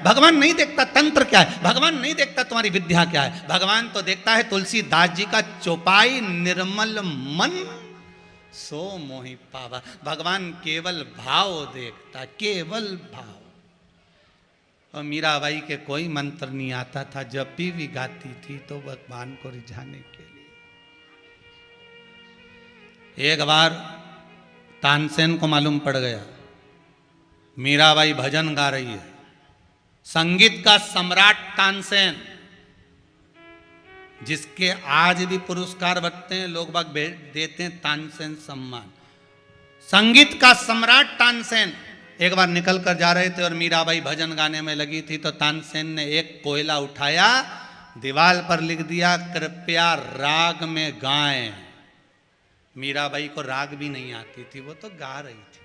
भगवान नहीं देखता तंत्र क्या है, भगवान नहीं देखता तुम्हारी विद्या क्या है, भगवान तो देखता है तुलसीदास जी का चौपाई निर्मल मन सो मोहि पावा। भगवान केवल भाव देखता, केवल भाव। और मीराबाई के कोई मंत्र नहीं आता था, जब भी गाती थी तो भगवान को रिझाने के लिए। एक बार तानसेन को मालूम पड़ गया मीराबाई भजन गा रही है, संगीत का सम्राट तानसेन, जिसके आज भी पुरस्कार बनते हैं, लोग बाग देते हैं तानसेन सम्मान। संगीत का सम्राट तानसेन एक बार निकल कर जा रहे थे और मीराबाई भजन गाने में लगी थी, तो तानसेन ने एक कोयला उठाया, दीवार पर लिख दिया कृपया राग में गाएं। मीराबाई को राग भी नहीं आती थी, वो तो गा रही थी।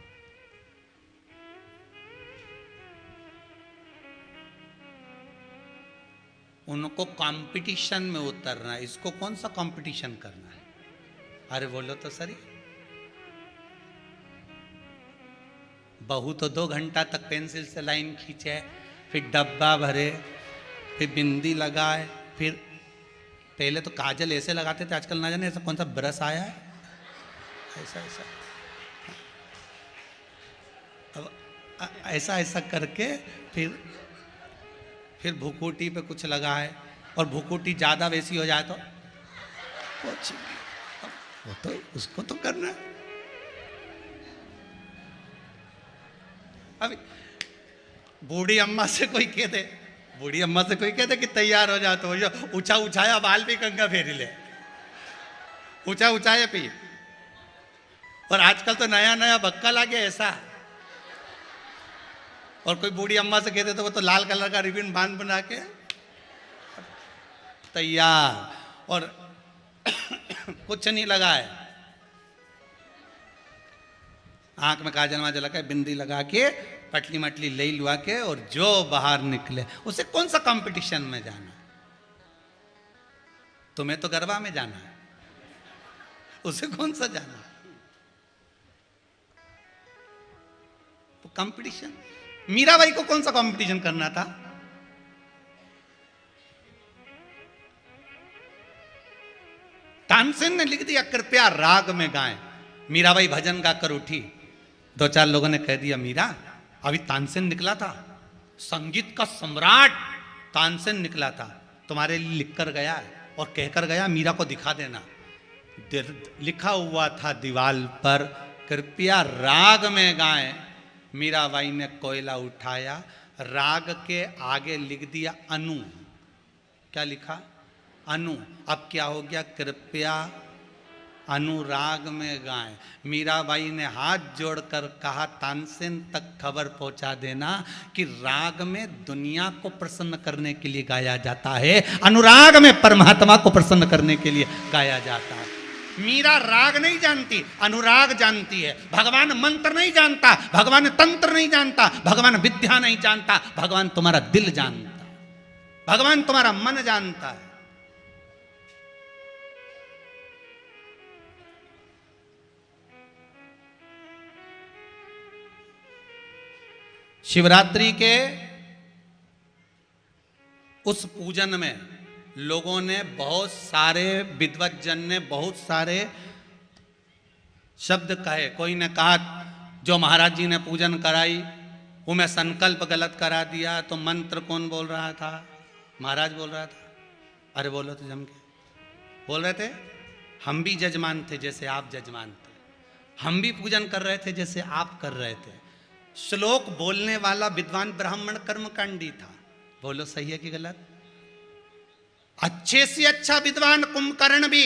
उनको कंपटीशन में उतरना है, इसको कौन सा कंपटीशन करना है? अरे बोलो तो सही। बहू तो 2 घंटा तक पेंसिल से लाइन खींचे, फिर डब्बा भरे, फिर बिंदी लगाए, फिर पहले तो काजल ऐसे लगाते थे, आजकल ना जाने ऐसा कौन सा ब्रश आया है, ऐसा ऐसा, अब ऐसा ऐसा करके फिर भुकुटी पे कुछ लगा है, और भुकुटी ज्यादा वैसी हो जाए तो कुछ वो तो उसको तो करना है। अभी बूढ़ी अम्मा से कोई कह दे, बूढ़ी अम्मा से कोई कह दे कि तैयार हो जा, तो ऊंचा उछाया बाल भी गंगा फेरी ले, ऊंचा उछाया पी। और आजकल तो नया नया बक्का लागे ऐसा, और कोई बूढ़ी अम्मा से कहते तो वो तो लाल कलर का रिबन बांध बना के तैयार, और कुछ नहीं लगा है, आंख में काजल वाजल लगा, बिंदी लगा के, पटली मटली ले लुआ के, और जो बाहर निकले उसे कौन सा कंपटीशन में जाना? तुम्हें तो गरबा में जाना है, उसे कौन सा जाना? तो कंपटीशन, मीराबाई को कौन सा कंपटीशन करना था? तानसेन ने लिख दिया कृपया राग में गाएं। मीराबाई भजन गाकर उठी, 2-4 लोगों ने कह दिया मीरा, अभी तानसेन निकला था, संगीत का सम्राट तानसेन निकला था, तुम्हारे लिए लिखकर गया और कहकर गया मीरा को दिखा देना। लिखा हुआ था दीवार पर कृपया राग में गाएं। मीराबाई ने कोयला उठाया, राग के आगे लिख दिया अनु। क्या लिखा? अनु। अब क्या हो गया? कृपया अनुराग में गाएं। मीराबाई ने हाथ जोड़कर कहा तानसेन तक खबर पहुंचा देना कि राग में दुनिया को प्रसन्न करने के लिए गाया जाता है, अनुराग में परमात्मा को प्रसन्न करने के लिए गाया जाता है। मीरा राग नहीं जानती, अनुराग जानती है। भगवान मंत्र नहीं जानता, भगवान तंत्र नहीं जानता, भगवान विद्या नहीं जानता, भगवान तुम्हारा दिल जानता, भगवान तुम्हारा मन जानता है। शिवरात्रि के उस पूजन में लोगों ने बहुत सारे विद्वज्जन ने बहुत सारे शब्द कहे। कोई ने कहा जो महाराज जी ने पूजन कराई वो मैं संकल्प गलत करा दिया, तो मंत्र कौन बोल रहा था? महाराज बोल रहा था। अरे बोलो तो जम के बोल रहे थे, हम भी जजमान थे जैसे आप जजमान थे, हम भी पूजन कर रहे थे जैसे आप कर रहे थे। श्लोक बोलने वाला विद्वान ब्राह्मण कर्मकांडी था। बोलो सही है कि गलत? अच्छे से अच्छा विद्वान कुंभकर्ण भी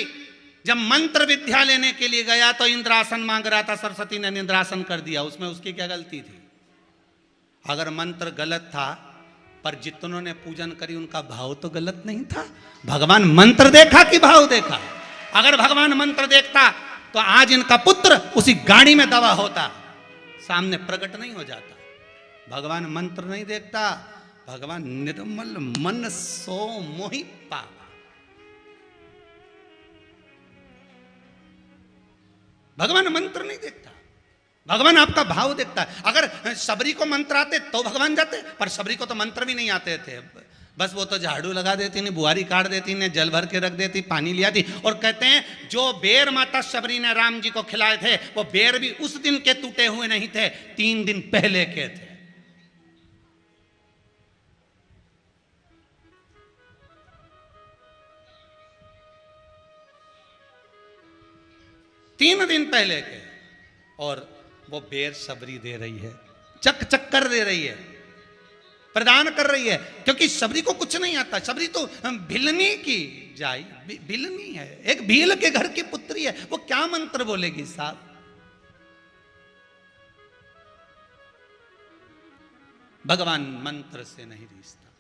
जब मंत्र विद्या लेने के लिए गया तो इंद्रासन मांग रहा था, सरस्वती ने इंद्रासन कर दिया। उसमें उसकी क्या गलती थी? अगर मंत्र गलत था पर जितनों ने पूजन करी उनका भाव तो गलत नहीं था। भगवान मंत्र देखा कि भाव देखा? अगर भगवान मंत्र देखता तो आज इनका पुत्र उसी गाड़ी में दवा होता, सामने प्रकट नहीं हो जाता। भगवान मंत्र नहीं देखता, भगवान निर्मल मन सो मोहि पावा। भगवान मंत्र नहीं देखता, भगवान आपका भाव देखता है। अगर सबरी को मंत्र आते तो भगवान जाते, पर सबरी को तो मंत्र भी नहीं आते थे। बस वो तो झाड़ू लगा देती ने, बुआरी काट देती ने, जल भर के रख देती, पानी लिया थी। और कहते हैं जो बेर माता सबरी ने राम जी को खिलाए थे, वो बेर भी उस दिन के टूटे हुए नहीं थे, 3 दिन पहले के थे। तीन दिन पहले के, और वो बेर सबरी दे रही है, चक चक कर दे रही है, प्रदान कर रही है, क्योंकि सबरी को कुछ नहीं आता। सबरी तो भिलनी की जाई, भिलनी है, एक भील के घर की पुत्री है, वो क्या मंत्र बोलेगी साहब। भगवान मंत्र से नहीं रिश्ता,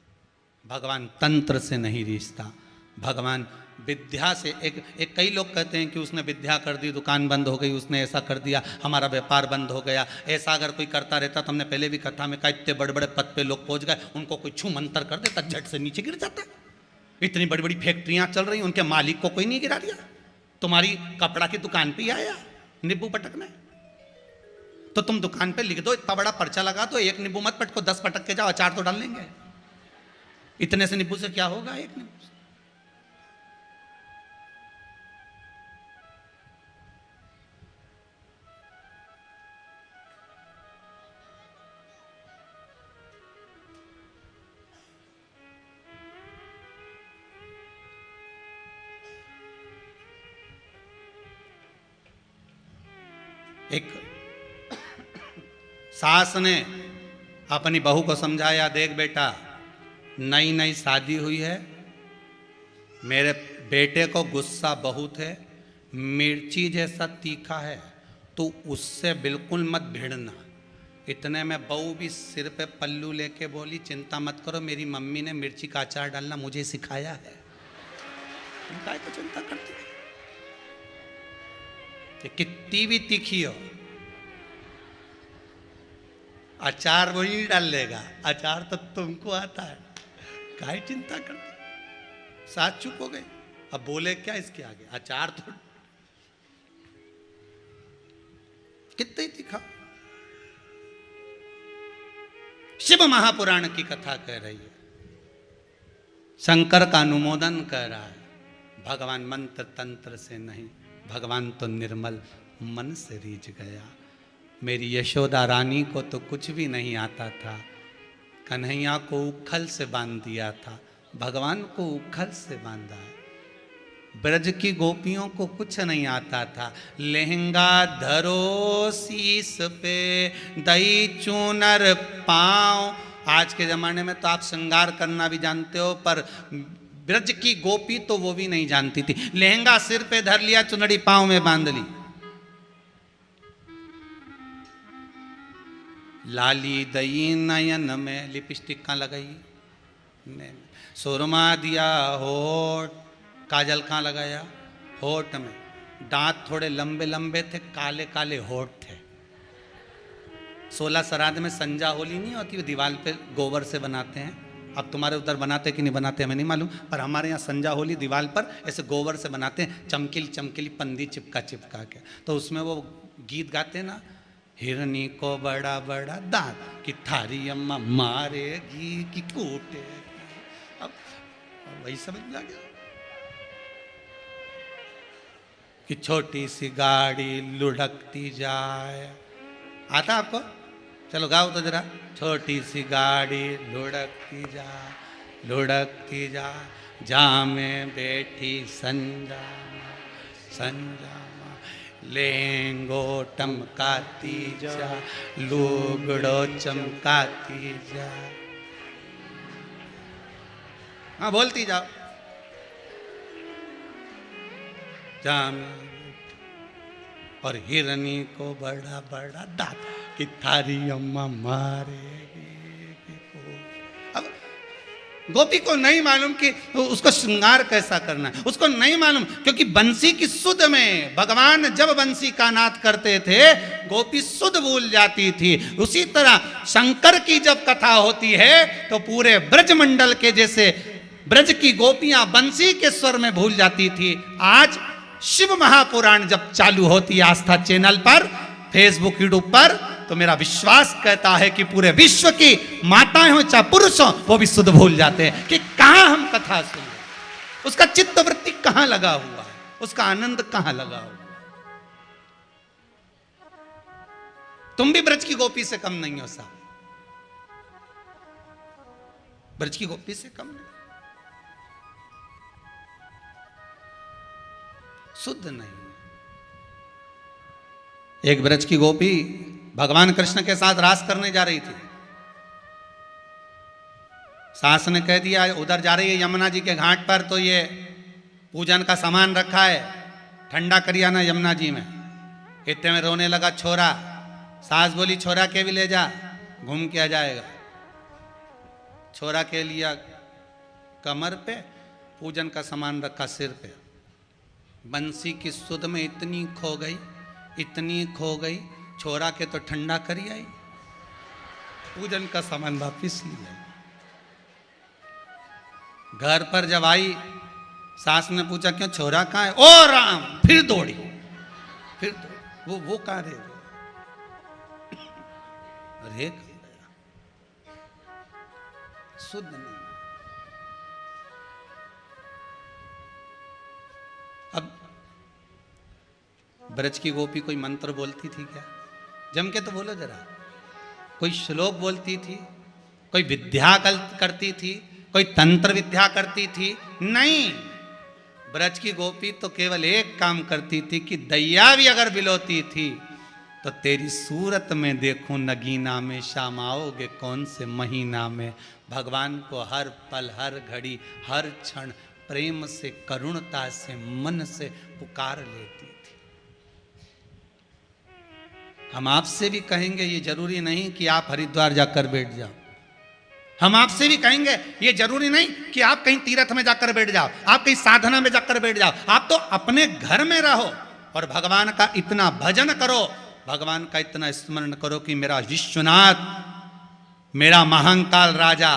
भगवान तंत्र से नहीं रिश्ता, भगवान विद्या से। एक कई लोग कहते हैं कि उसने विद्या कर दी, दुकान बंद हो गई, उसने ऐसा कर दिया, हमारा व्यापार बंद हो गया। ऐसा अगर कोई करता रहता तो हमने पहले भी कथा में कहा, इतने बड़े बड़े पद पे लोग पहुंच गए, उनको कोई छू मंत्र कर देता झट से नीचे गिर जाता। इतनी बड़ी बड़ी फैक्ट्रियां चल रही, उनके मालिक को कोई नहीं गिरा दिया। तुम्हारी कपड़ा की दुकान पे ही आया नींबू पटकने, तो तुम दुकान पे लिख दो, इतना बड़ा पर्चा लगा दो, एक नींबू मत पटको, 10 पटक के जाओ, अचार तो डाल लेंगे। इतने से नींबू से क्या होगा, एक नींबू से। एक सास ने अपनी बहू को समझाया, देख बेटा, नई नई शादी हुई है, मेरे बेटे को गुस्सा बहुत है, मिर्ची जैसा तीखा है, तो उससे बिल्कुल मत भिड़ना। इतने में बहू भी सिर पे पल्लू लेके बोली, चिंता मत करो, मेरी मम्मी ने मिर्ची का अचार डालना मुझे सिखाया है। तुम काय को चिंता करती है, कितनी भी तीखी हो, अचार वही डाल लेगा, अचार तो तुमको आता है, काय चिंता करती। साथ चुप हो गए, अब बोले क्या इसके आगे, अचार तो कितना ही तीखा। शिव महापुराण की कथा कह रही है, शंकर का अनुमोदन कर रहा है। भगवान मंत्र तंत्र से नहीं, भगवान तो निर्मल मन से रीझ गया। मेरी यशोदा रानी को तो कुछ भी नहीं आता था, कन्हैया को उखल से बांध दिया था, भगवान को उखल से बांधा है। ब्रज की गोपियों को कुछ नहीं आता था, लहंगा धरो शीस पे, दही चूनर पाँव। आज के जमाने में तो आप श्रृंगार करना भी जानते हो, पर ब्रज की गोपी तो वो भी नहीं जानती थी। लहंगा सिर पे धर लिया, चुनरी पांव में बांध ली, लाली दई नयन में, लिपस्टिक कहाँ लगाई, सुरमा दिया होठ, काजल कहाँ लगाया, होठ में, दांत थोड़े लंबे लंबे थे, काले काले होठ थे। 16 श्राद्ध में संजा होली नहीं होती, वो दीवार पे गोबर से बनाते हैं। अब तुम्हारे उधर बनाते कि नहीं बनाते हमें नहीं मालूम, पर हमारे यहाँ संजा होली दीवार पर ऐसे गोबर से बनाते हैं, चमकीली चमकीली पंदी चिपका चिपका के। तो उसमें वो गीत गाते हैं ना, हिरनी को बड़ा बड़ा दांत, कि थारी अम्मा मारेगी कि कूटेगी। अब वही समझ में आ गया कि छोटी सी गाड़ी लुढ़कती जाए। आता आपको? चलो गाओ तो जरा। छोटी सी गाड़ी लुढ़कती जा, लुढ़कती जा, जा में बैठी संजा, संजा लेंगो टमकाती जा, लुगड़ो चमकाती जा। हाँ बोलती जाओ। जा में और हिरनी को बड़ा बड़ा दांत, कि थारी अम्मा मारेगी। अब गोपी को नहीं मालूम कि उसको श्रृंगार कैसा करना है, उसको नहीं मालूम, क्योंकि बंसी की सुध में भगवान जब बंसी का नाद करते थे, गोपी सुध भूल जाती थी। उसी तरह शंकर की जब कथा होती है तो पूरे ब्रज मंडल के जैसे ब्रज की गोपियां बंसी के स्वर में भूल जाती थी। आज शिव महापुराण जब चालू होती है आस्था चैनल पर, फेसबुक यूट्यूब पर, तो मेरा विश्वास कहता है कि पूरे विश्व की माताएं हो चाहे पुरुष हो, वो भी शुद्ध भूल जाते हैं कि कहां हम कथा सुन रहे, उसका चित्त वृत्ति कहां लगा हुआ है, उसका आनंद कहां लगा हुआ है। तुम भी ब्रज की गोपी से कम नहीं हो साहब, ब्रज की गोपी से कम नहीं, शुद्ध नहीं। एक ब्रज की गोपी भगवान कृष्ण के साथ रास करने जा रही थी। सास ने कह दिया उधर जा रही है यमुना जी के घाट पर, तो ये पूजन का सामान रखा है, ठंडा करिए आना यमुना जी में। इतने में रोने लगा छोरा। सास बोली छोरा के भी ले जा, घूम के आ जाएगा। छोरा के लिया कमर पे, पूजन का सामान रखा सिर पे। बंसी की सुध में इतनी खो गई, इतनी खो गई, छोरा के तो ठंडा करी आई, पूजन का सामान वापिस लिया। घर पर जब आई, सास ने पूछा क्यों छोरा कहाँ है? ओ राम, फिर दौड़ी, फिर दौड़ी। वो कहाँ रहे? अरे शुद्ध नहीं। अब ब्रज की गोपी कोई मंत्र बोलती थी क्या? जम के तो बोलो जरा। कोई श्लोक बोलती थी, कोई विद्या करती थी, कोई तंत्र विद्या करती थी? नहीं, ब्रज की गोपी तो केवल एक काम करती थी कि दैया भी अगर बिलोती थी तो तेरी सूरत में देखूं नगीना में, शाम आओगे कौन से महीना में। भगवान को हर पल, हर घड़ी, हर क्षण प्रेम से, करुणता से, मन से पुकार लेती थी। हम आपसे भी कहेंगे, ये जरूरी नहीं कि आप हरिद्वार जाकर बैठ जाओ। हम आपसे भी कहेंगे, ये जरूरी नहीं कि आप कहीं तीर्थ में जाकर बैठ जाओ, आप कहीं साधना में जाकर बैठ जाओ। आप तो अपने घर में रहो और भगवान का इतना भजन करो, भगवान का इतना स्मरण करो कि मेरा विश्वनाथ, मेरा महाकाल राजा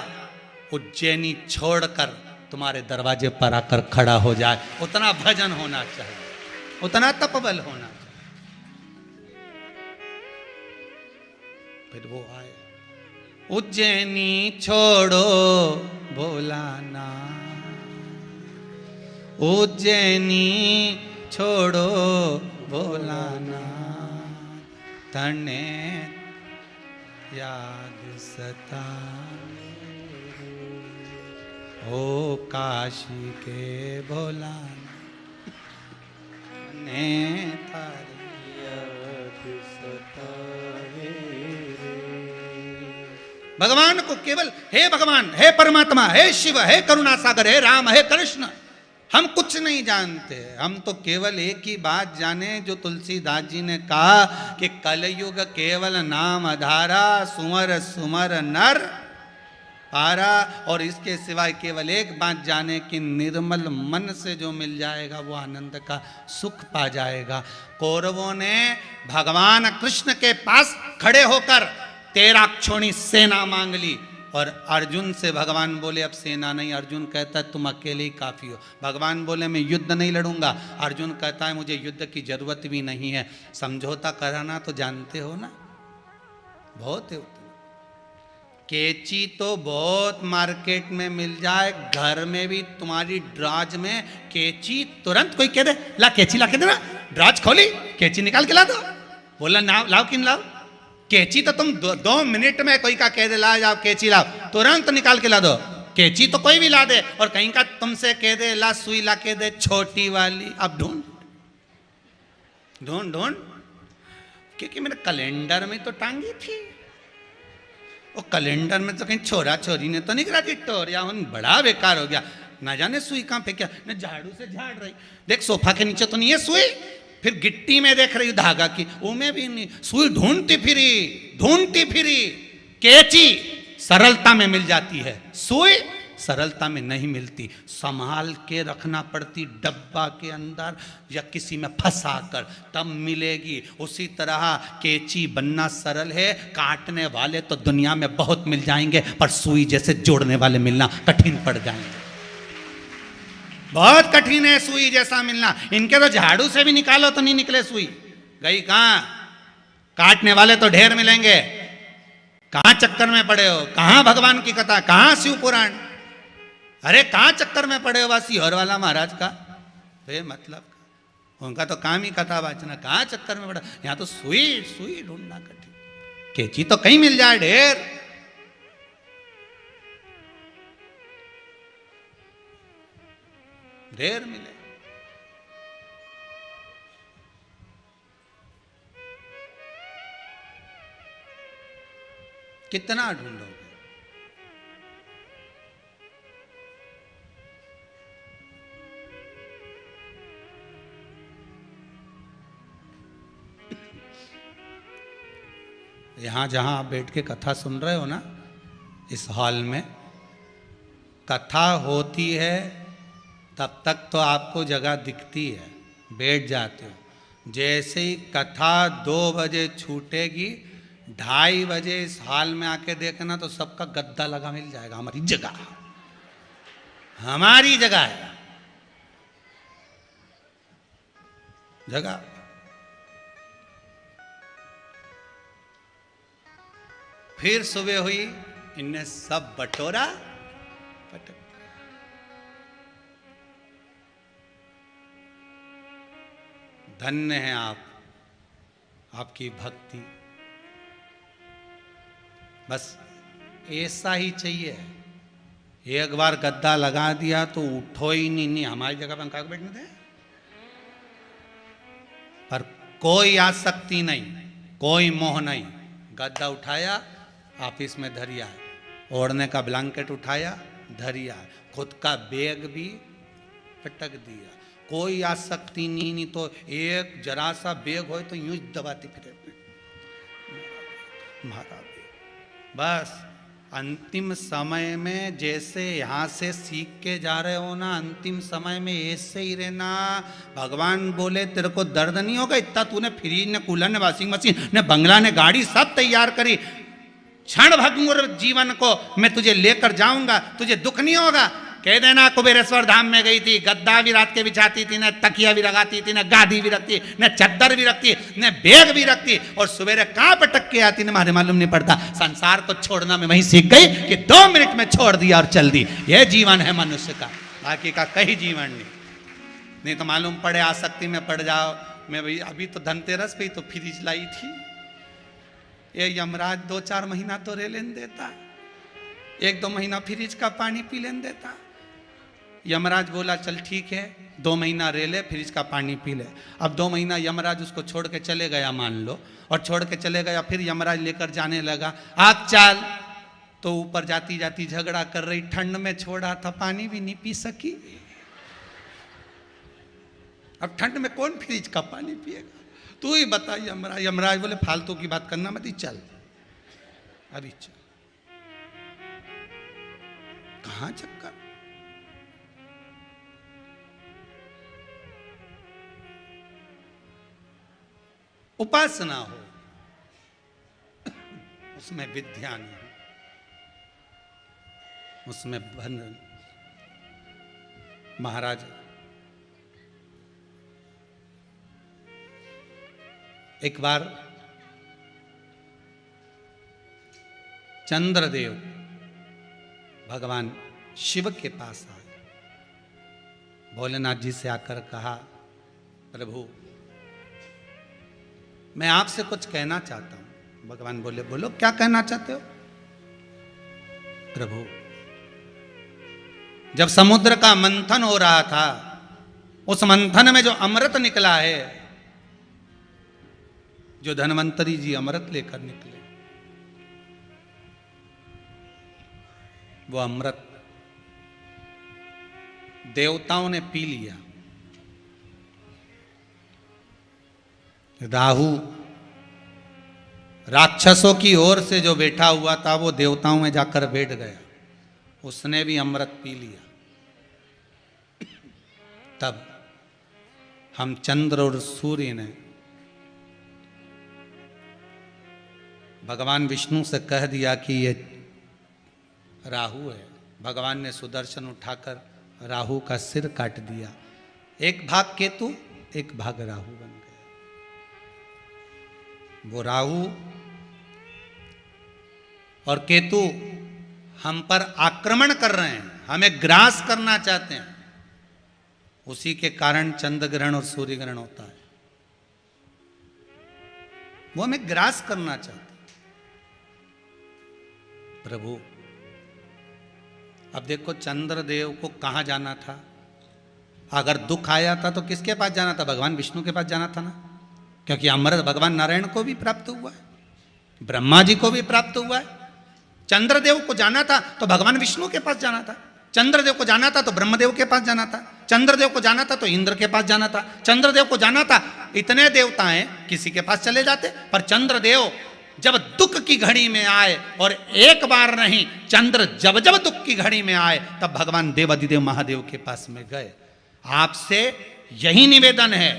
उज्जैनी छोड़कर तुम्हारे दरवाजे पर आकर खड़ा हो जाए। उतना भजन होना चाहिए, उतना तपबल होना चाहिए। फिर वो आए, उज्जैनी छोड़ो भोलाना, उज्जैनी छोड़ो भोलाना, तने याद सता ओ काशी के भोलाना, ने तारी याद सताए। भगवान को केवल हे भगवान, हे परमात्मा, हे शिव, हे करुणा सागर, हे राम, हे कृष्ण, हम कुछ नहीं जानते। हम तो केवल एक ही बात जाने जो तुलसीदास जी ने कहा कि कलयुग केवल नाम आधारा, सुमर सुमर नर पारा। और इसके सिवाय केवल एक बात जाने कि निर्मल मन से जो मिल जाएगा वो आनंद का सुख पा जाएगा। कौरवों ने भगवान कृष्ण के पास खड़े होकर 13 क्षोणी सेना मांग ली और अर्जुन से भगवान बोले अब सेना नहीं। अर्जुन कहता है तुम अकेले ही काफी हो। भगवान बोले मैं युद्ध नहीं लड़ूंगा। अर्जुन कहता है मुझे युद्ध की जरूरत भी नहीं है, समझौता कराना तो जानते हो ना, बहुत है। केची तो बहुत मार्केट में मिल जाए, घर में भी तुम्हारी ड्राज में केची तुरंत कोई कह दे ला केची ला के देना, ड्राज खोली केची निकाल के ला दो, बोला ना लाओ किन लाओ। केची तो तुम 2 मिनट में कोई का कह दे ला जाओ केची लाओ, तुरंत निकाल के ला दो। केची तो कोई भी ला दे, और कहीं का तुमसे कह दे ला सुई ला के दे छोटी वाली, अब ढूंढ ढूंढ ढूंढ, क्योंकि मेरे कैलेंडर में तो टांगी थी, वो कैलेंडर में तो कहीं छोरा छोरी ने तो नहीं करा दी टोरिया, बड़ा बेकार हो गया। ना जाने सुई कहाँ फेंका, न झाड़ू से झाड़ रही, देख सोफा के नीचे तो नहीं है सुई, फिर गिट्टी में देख रही धागा की, उनमें भी नहीं सुई, ढूंढती फिरी। केची सरलता में मिल जाती है, सुई सरलता में नहीं मिलती, संभाल के रखना पड़ती डब्बा के अंदर या किसी में फंसा कर तब मिलेगी। उसी तरह केची बनना सरल है, काटने वाले तो दुनिया में बहुत मिल जाएंगे, पर सुई जैसे जोड़ने वाले मिलना कठिन पड़ जाएंगे, बहुत कठिन है सुई जैसा मिलना। इनके तो झाड़ू से भी निकालो तो नहीं निकले सुई, गई कहां? काटने वाले तो ढेर मिलेंगे। कहां चक्कर में पड़े हो, कहां भगवान की कथा, कहां शिव पुराण, अरे कहां चक्कर में पड़े हो वासी और वाला महाराज का मतलब उनका तो काम ही कथा वाचना, कहां चक्कर में पड़ा। यहां तो सुई सुई ढूंढना कठिन, केची तो कहीं मिल जाए ढेर। ढेर मिले। कितना ढूंढोगे। यहां जहां आप बैठ के कथा सुन रहे हो ना, इस हॉल में कथा होती है तब तक तो आपको जगह दिखती है, बैठ जाते हो। जैसे ही कथा 2 बजे छूटेगी, 2:30 बजे इस हॉल में आके देखना तो सबका गद्दा लगा मिल जाएगा। हमारी जगह, हमारी जगह है, जगह। फिर सुबह हुई, इनने सब बटोरा पटक। धन्य हैं आप, आपकी भक्ति। बस ऐसा ही चाहिए। एक बार गद्दा लगा दिया तो उठो ही नहीं। हमारी जगह पर कहाँ बैठने थे, पर कोई आसक्ति नहीं, कोई मोह नहीं। गद्दा उठाया, ऑफिस में धरिया, ओढ़ने का ब्लैंकेट उठाया, धरिया, खुद का बैग भी पटक दिया। कोई आसक्ति नहीं तो एक जरा सा बैग हो तो यूं दबाती फिरे मारा। बस अंतिम समय में जैसे यहाँ से सीख के जा रहे हो ना, अंतिम समय में ऐसे ही रहना। भगवान बोले तेरे को दर्द नहीं होगा, इतना तूने फ्रिज ने, कूलर ने, वॉशिंग मशीन ने, बंगला ने, गाड़ी सब तैयार करी, क्षण भंगुर जीवन को मैं तुझे लेकर जाऊंगा, तुझे दुख नहीं होगा। कह देना कुबेरेश्वर धाम में गई थी, गद्दा भी रात के बिछाती थी, न तकिया भी लगाती थी, न गादी भी रखती, न चद्दर भी रखती, न बैग भी रखती, और सवेरे कहां पर टक के आती, न मुझे मालूम नहीं पड़ता। संसार को छोड़ना मैं वहीं सीख गई कि 2 मिनट में छोड़ दिया और चल दी। यह जीवन है मनुष्य का, बाकी का कहीं जीवन नहीं तो मालूम पड़े आसक्ति में पड़ जाओ। मैं भाई अभी तो धनतेरस पे ही तो फ्रिज लाई थी, ये यमराज 2-4 महीना तो रे लेन देता, 1-2 महीना फ्रिज का पानी पी लेन देता। यमराज बोला चल ठीक है, 2 महीना रे ले, फ्रिज का पानी पी ले। अब 2 महीना यमराज उसको छोड़ के चले गया मान लो, और छोड़ के चले गया, फिर यमराज लेकर जाने लगा, आप चल। तो ऊपर जाती जाती झगड़ा कर रही, ठंड में छोड़ा था, पानी भी नहीं पी सकी। अब ठंड में कौन फ्रिज का पानी पिएगा, तू ही बता। यमराज, यमराज बोले फालतू की बात करना मत, चल अभी चल। कहां चक्कर। उपासना हो, उसमें विद्या नहीं, उसमें बंधन। महाराज एक बार चंद्रदेव भगवान शिव के पास आए, भोलेनाथ जी से आकर कहा प्रभु मैं आपसे कुछ कहना चाहता हूं। भगवान बोले बोलो क्या कहना चाहते हो। प्रभु जब समुद्र का मंथन हो रहा था, उस मंथन में जो अमृत निकला है, जो धन्वंतरी जी अमृत लेकर निकले, वो अमृत देवताओं ने पी लिया। राहु राक्षसों की ओर से जो बैठा हुआ था, वो देवताओं में जाकर बैठ गया, उसने भी अमृत पी लिया। तब हम चंद्र और सूर्य ने भगवान विष्णु से कह दिया कि ये राहु है। भगवान ने सुदर्शन उठाकर राहु का सिर काट दिया। एक भाग केतु, एक भाग राहु बन गया। वो राहु और केतु हम पर आक्रमण कर रहे हैं, हमें ग्रास करना चाहते हैं। उसी के कारण चंद्र ग्रहण और सूर्य ग्रहण होता है। वो हमें ग्रास करना चाहते हैं। प्रभु अब देखो, चंद्रदेव को कहां जाना था? अगर दुख आया था तो किसके पास जाना था? भगवान विष्णु के पास जाना था ना, क्योंकि अमृत भगवान नारायण को भी प्राप्त हुआ है, ब्रह्मा जी को भी प्राप्त हुआ है। चंद्रदेव को जाना था तो भगवान विष्णु के पास जाना था, चंद्रदेव को जाना था तो ब्रह्मदेव के पास जाना था, चंद्रदेव को जाना था तो इंद्र के पास जाना था, चंद्रदेव को जाना था। इतने देवता हैं, किसी के पास चले जाते। पर चंद्रदेव जब दुख की घड़ी में आए, और एक बार नहीं, चंद्र जब जब दुख की घड़ी में आए, तब भगवान देवाधिदेव महादेव के पास में गए। आपसे यही निवेदन है,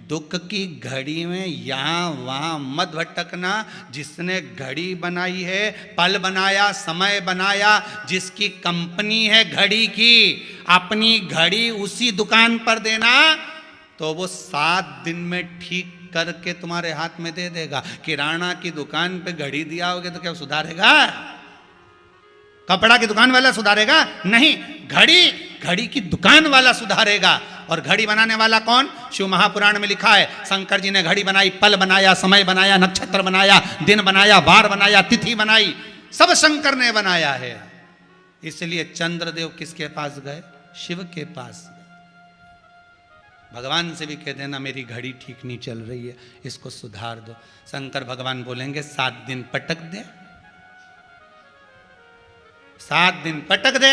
दुख की घड़ी में यहां वहां मत भटकना। जिसने घड़ी बनाई है, पल बनाया, समय बनाया, जिसकी कंपनी है घड़ी की, अपनी घड़ी उसी दुकान पर देना, तो वो 7 दिन में ठीक करके तुम्हारे हाथ में दे देगा। किराना की दुकान पे घड़ी दिया होगे तो क्या सुधारेगा? कपड़ा की दुकान वाला सुधारेगा? नहीं, घड़ी की दुकान वाला सुधारेगा। और घड़ी बनाने वाला कौन? शिव महापुराण में लिखा है, शंकर जी ने घड़ी बनाई, पल बनाया, समय बनाया, नक्षत्र बनाया, दिन बनाया, बार बनाया, तिथि बनाई, सब शंकर ने बनाया है। इसलिए चंद्रदेव किसके पास गए? शिव के पास। भगवान से भी कह देना, मेरी घड़ी ठीक नहीं चल रही है, इसको सुधार दो। शंकर भगवान बोलेंगे 7 दिन पटक दे, 7 दिन पटक दे,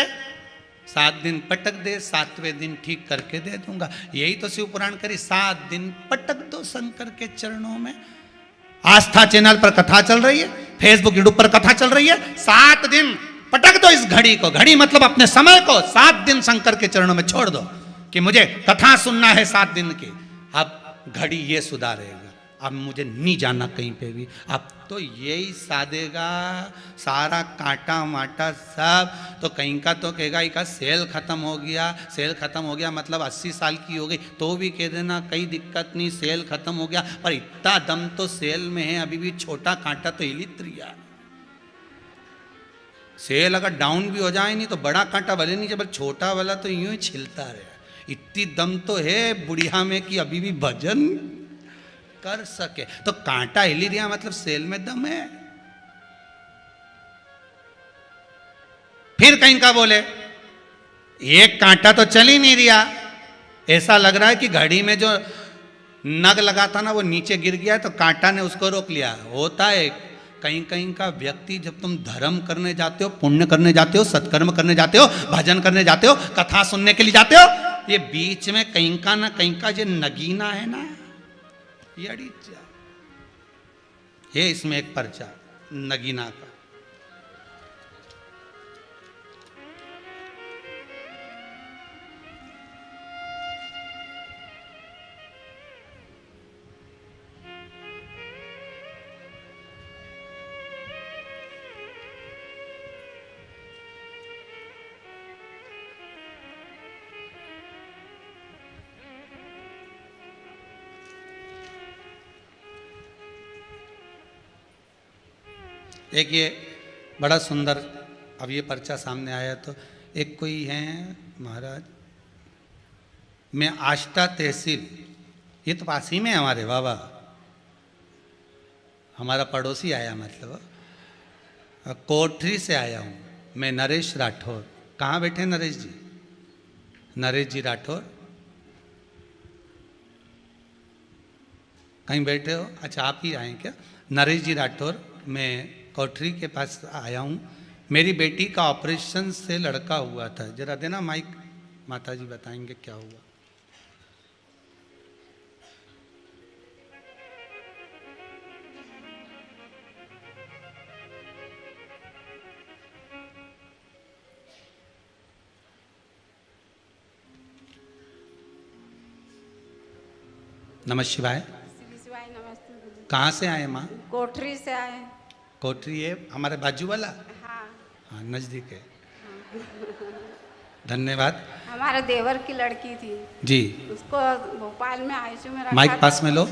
7 दिन पटक दे, 7वें दिन ठीक करके दे दूंगा। यही तो शिव पुराण करी, 7 दिन पटक दो शंकर के चरणों में। आस्था चैनल पर कथा चल रही है, फेसबुक यूट्यूब पर कथा चल रही है। 7 दिन पटक दो इस घड़ी को। घड़ी मतलब अपने समय को 7 दिन शंकर के चरणों में छोड़ दो कि मुझे कथा सुनना है 7 दिन की। अब घड़ी ये सुधारेगा, अब मुझे नहीं जाना कहीं पे भी, अब तो यही साधेगा। सारा कांटा माटा सब तो कहीं का तो कहेगा का सेल खत्म हो गया, सेल खत्म हो गया मतलब 80 साल की हो गई तो भी कह देना कई दिक्कत नहीं, सेल खत्म हो गया। पर इतना दम तो सेल में है, अभी भी छोटा कांटा तो हिलित रिया। सेल अगर डाउन भी हो जाए नहीं तो बड़ा कांटा भले नहीं, जब छोटा वाला तो यूं ही छिलता रहे। इतनी दम तो है बुढ़िया में कि अभी भी भजन कर सके। तो कांटा हिली दिया मतलब सेल में दम है। फिर कहीं का बोले एक कांटा तो चल ही नहीं रहा, ऐसा लग रहा है कि घड़ी में जो नग लगा था ना वो नीचे गिर गया तो कांटा ने उसको रोक लिया। होता है कहीं कहीं का व्यक्ति, जब तुम धर्म करने जाते हो, पुण्य करने जाते हो, सत्कर्म करने जाते हो, भजन करने जाते हो, कथा सुनने के लिए जाते हो, ये बीच में कहीं का ना कहीं का जो नगीना है ना, ये अड़ी ये इसमें एक पर्चा नगीना का। एक ये बड़ा सुंदर, अब ये पर्चा सामने आया तो एक कोई है महाराज, मैं आष्टा तहसील, ये तो पास ही में हमारे बाबा, हमारा पड़ोसी आया, मतलब कोठरी से आया हूँ मैं, नरेश राठौर। कहाँ बैठे नरेश जी? नरेश जी राठौर कहीं बैठे हो? अच्छा आप ही आए क्या? नरेश जी राठौर, मैं कोठरी के पास आया हूँ। मेरी बेटी का ऑपरेशन से लड़का हुआ था, जरा देना माइक, माता जी बताएंगे क्या हुआ। नमः शिवाय। कहाँ से आए माँ? कोठरी से आए। कोठरी है हमारे बाजू वाला? हाँ, हाँ नजदीक है। धन्यवाद। हमारे देवर की लड़की थी जी, उसको भोपाल में आईसीयू में रखा माइक था। पास में लो।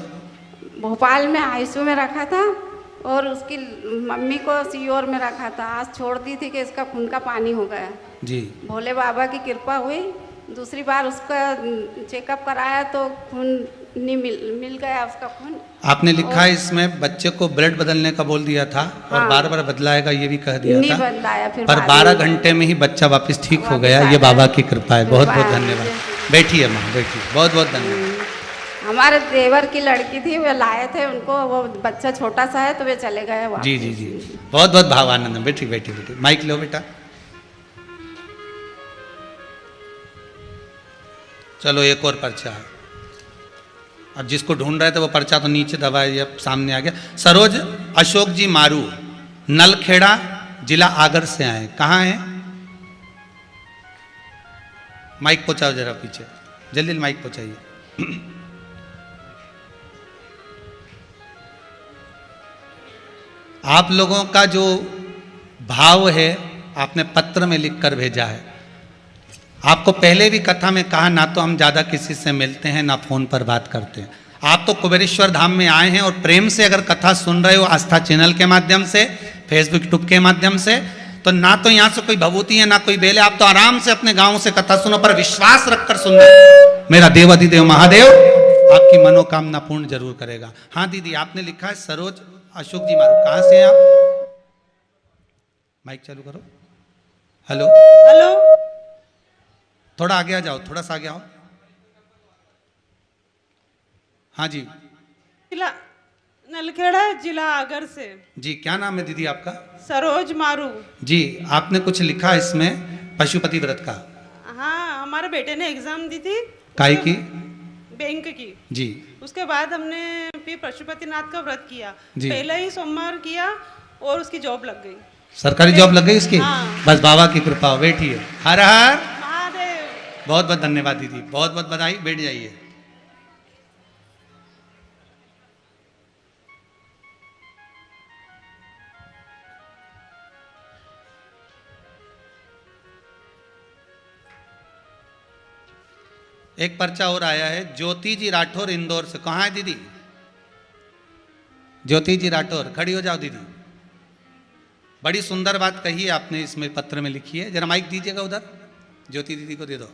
भोपाल में आईसीयू में रखा था और उसकी मम्मी को सीओर में रखा था। आज छोड़ दी थी कि इसका खून का पानी हो गया जी। भोले बाबा की कृपा हुई। दूसरी बार उसका चेकअप कराया तो खून नहीं मिल गया उसका खून। आपने लिखा है इसमें बच्चे को ब्लड बदलने का बोल दिया था और हाँ। बार बार बदलाएगा ये भी कह दिया नहीं था, बदलाया फिर पर बाद 12 में। घंटे में ही बच्चा वापस ठीक हो वापस गया। आ ये बाबा गया। की कृपा है। फिर बहुत बहुत बाद में धन्यवाद। जैसे- बैठिए माँ, बैठिए। बहुत बहुत धन्यवाद। हमारे देवर की लड़की थी, वे लाए थे उनको, वो बच्चा छोटा सा है तो वे चले गए वापस। जी जी जी, बहुत बहुत भावानंद। बैठी बैठी बैठी, माइक लो बेटा। चलो एक और पर्चा है। अब जिसको ढूंढ रहे थे वो पर्चा तो नीचे दबा है, अब सामने आ गया। सरोज अशोक जी मारू, नलखेड़ा, जिला आगर से आए। कहाँ है? माइक पहुंचाओ जरा पीछे, जल्दी माइक पहुंचाइए। आप लोगों का जो भाव है आपने पत्र में लिखकर भेजा है। आपको पहले भी कथा में कहा, ना तो हम ज़्यादा किसी से मिलते हैं ना फ़ोन पर बात करते हैं। आप तो कुबेरेश्वर धाम में आए हैं और प्रेम से अगर कथा सुन रहे हो आस्था चैनल के माध्यम से, फेसबुक यूट्यूब के माध्यम से, तो ना तो यहाँ से कोई भभूति है ना कोई बेल है। आप तो आराम से अपने गाँव से कथा सुनो, पर विश्वास रखकर सुनना। मेरा देवाधिदेव महादेव आपकी मनोकामना पूर्ण जरूर करेगा। हाँ दीदी, आपने लिखा है सरोज अशोक जी मारू, कहाँ से हैं आप? माइक चालू करो। हेलो हेलो, थोड़ा आगे आ जाओ, थोड़ा सा आगे आओ। हाँ जी जिला नलखेड़ा, जिला आगर से। जी, क्या नाम है दीदी आपका? सरोज मारू। जी, आपने कुछ लिखा है इसमें पशुपति व्रत का। हाँ, हमारे बेटे ने एग्जाम दी थी। काय की? बैंक की। जी उसके बाद हमने फिर पशुपतिनाथ का व्रत किया। जी। पहले ही सोमवार किया और उसकी जॉब लग गई। सरकारी जॉब लग गई इसकी? हाँ। बस बाबा की कृपा हो। बैठिए। हर हर महादेव। बहुत बहुत धन्यवाद दीदी, बहुत बहुत बधाई। बैठ जाइए। एक पर्चा और आया है, ज्योति जी राठौर इंदौर से। कहाँ है दीदी? ज्योति जी राठौर, खड़ी हो जाओ दीदी। बड़ी सुंदर बात कही है आपने इसमें पत्र में लिखी है। जरा माइक दीजिएगा उधर, ज्योति दीदी को दे दो।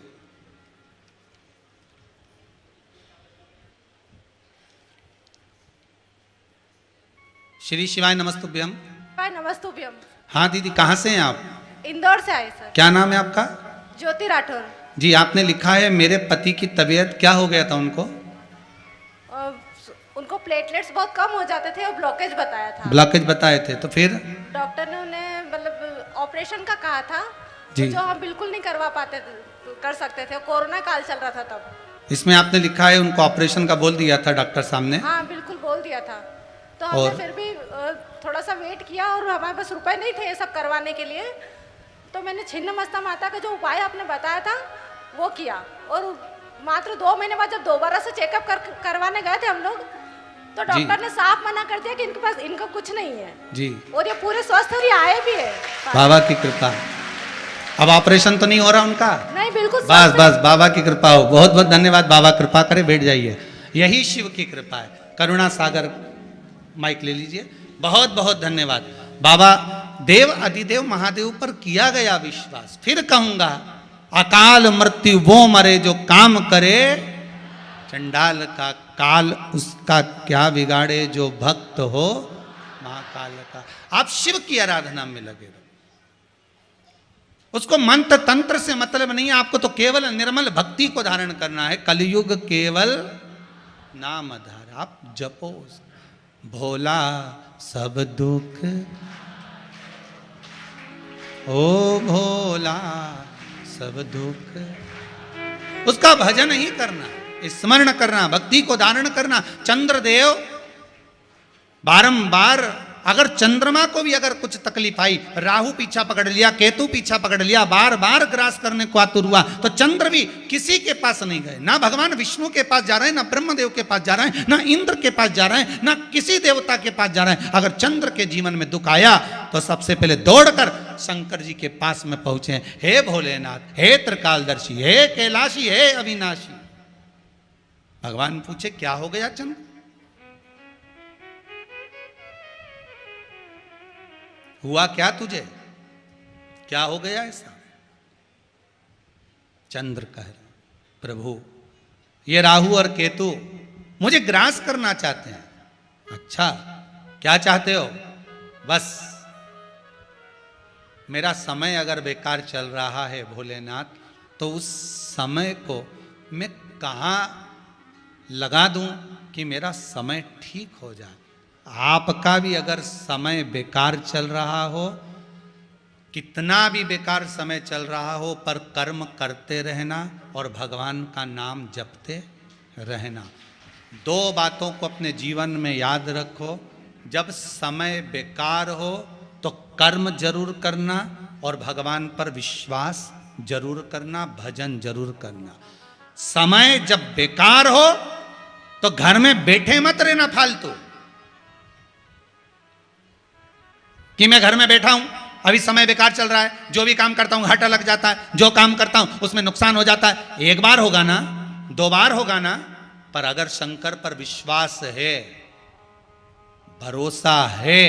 श्री शिवाय नमस्तुभ्यम। नमस्तुभ्यम। हाँ दीदी, कहाँ से हैं आप? इंदौर से आए सर। क्या नाम है आपका? ज्योति राठौर। जी, आपने लिखा है मेरे पति की तबीयत क्या हो गया था उनको? उनको प्लेटलेट्स बहुत कम हो जाते थे और ब्लॉकेज बताया था। ब्लॉकेज बताए थे, तो फिर डॉक्टर ने उन्हें मतलब ऑपरेशन का कहा था, जी। जो हम बिल्कुल नहीं करवा पाते कर सकते थे। कोरोना काल चल रहा था तब। इसमें आपने लिखा है उनको ऑपरेशन का बोल दिया था डॉक्टर सामने। हाँ बिल्कुल बोल दिया था। तो हमने और? फिर भी थोड़ा सा वेट किया और हमारे पास रुपए नहीं थे ये सब करवाने के लिए। तो मैंने छिन्नमस्ता माता का जो उपाय आपने बताया था वो किया, और मात्र 2 महीने बाद जब दोबारा से चेकअप करवाने गए थे हम लोग, तो डॉक्टर ने साफ मना कर दिया कि इनके पास इनका कुछ नहीं है जी, और ये पूरे स्वस्थ और ये आए भी है। बाबा की कृपा। अब ऑपरेशन तो नहीं हो रहा उनका? नहीं, बिल्कुल बस स्वस्थ बस, बाबा की कृपा हो। बहुत बहुत धन्यवाद। बाबा कृपा करे, बैठ जाइए। यही शिव की कृपा है। करुणा सागर, माइक ले लीजिए। बहुत बहुत धन्यवाद। बाबा देव अधिदेव महादेव पर किया गया विश्वास। फिर कहूंगा, अकाल मृत्यु वो मरे जो काम करे, चंडाल का काल उसका क्या बिगाड़े, जो भक्त हो महाकाल का। आप शिव की आराधना में लगे रहो। उसको मंत्र तंत्र से मतलब नहीं है, आपको तो केवल निर्मल भक्ति को धारण करना है। कलयुग केवल नाम आधार। आप जपो, भोला सब दुख, ओ भोला सब दुख। उसका भजन ही करना, स्मरण करना, भक्ति को धारण करना। चंद्रदेव बारंबार, अगर चंद्रमा को भी अगर कुछ तकलीफ आई, राहु पीछा पकड़ लिया, केतु पीछा पकड़ लिया, बार बार ग्रास करने को आतुर हुआ, तो चंद्र भी किसी के पास नहीं गए। ना भगवान विष्णु के पास जा रहे हैं, ना ब्रह्मदेव के पास जा रहे हैं, ना इंद्र के पास जा रहे हैं, ना किसी देवता के पास जा रहे हैं। अगर चंद्र के जीवन में दुख आया तो सबसे पहले दौड़कर शंकर जी के पास में पहुंचे। हे भोलेनाथ, हे त्रिकालदर्शी, हे कैलाशी, हे अविनाशी। भगवान पूछे क्या हो गया चंद्र? हुआ क्या तुझे, क्या हो गया ऐसा? चंद्र कह रहे, प्रभु ये राहु और केतु मुझे ग्रास करना चाहते हैं। अच्छा क्या चाहते हो? बस मेरा समय अगर बेकार चल रहा है भोलेनाथ, तो उस समय को मैं कहाँ लगा दूं कि मेरा समय ठीक हो जाए। आपका भी अगर समय बेकार चल रहा हो, कितना भी बेकार समय चल रहा हो, पर कर्म करते रहना और भगवान का नाम जपते रहना। दो बातों को अपने जीवन में याद रखो। जब समय बेकार हो तो कर्म जरूर करना और भगवान पर विश्वास जरूर करना, भजन जरूर करना। समय जब बेकार हो तो घर में बैठे मत रहना फालतू कि मैं घर में बैठा हूं, अभी समय बेकार चल रहा है, जो भी काम करता हूं घाटा लग जाता है, जो काम करता हूं उसमें नुकसान हो जाता है। एक बार होगा ना, दो बार होगा ना, पर अगर शंकर पर विश्वास है, भरोसा है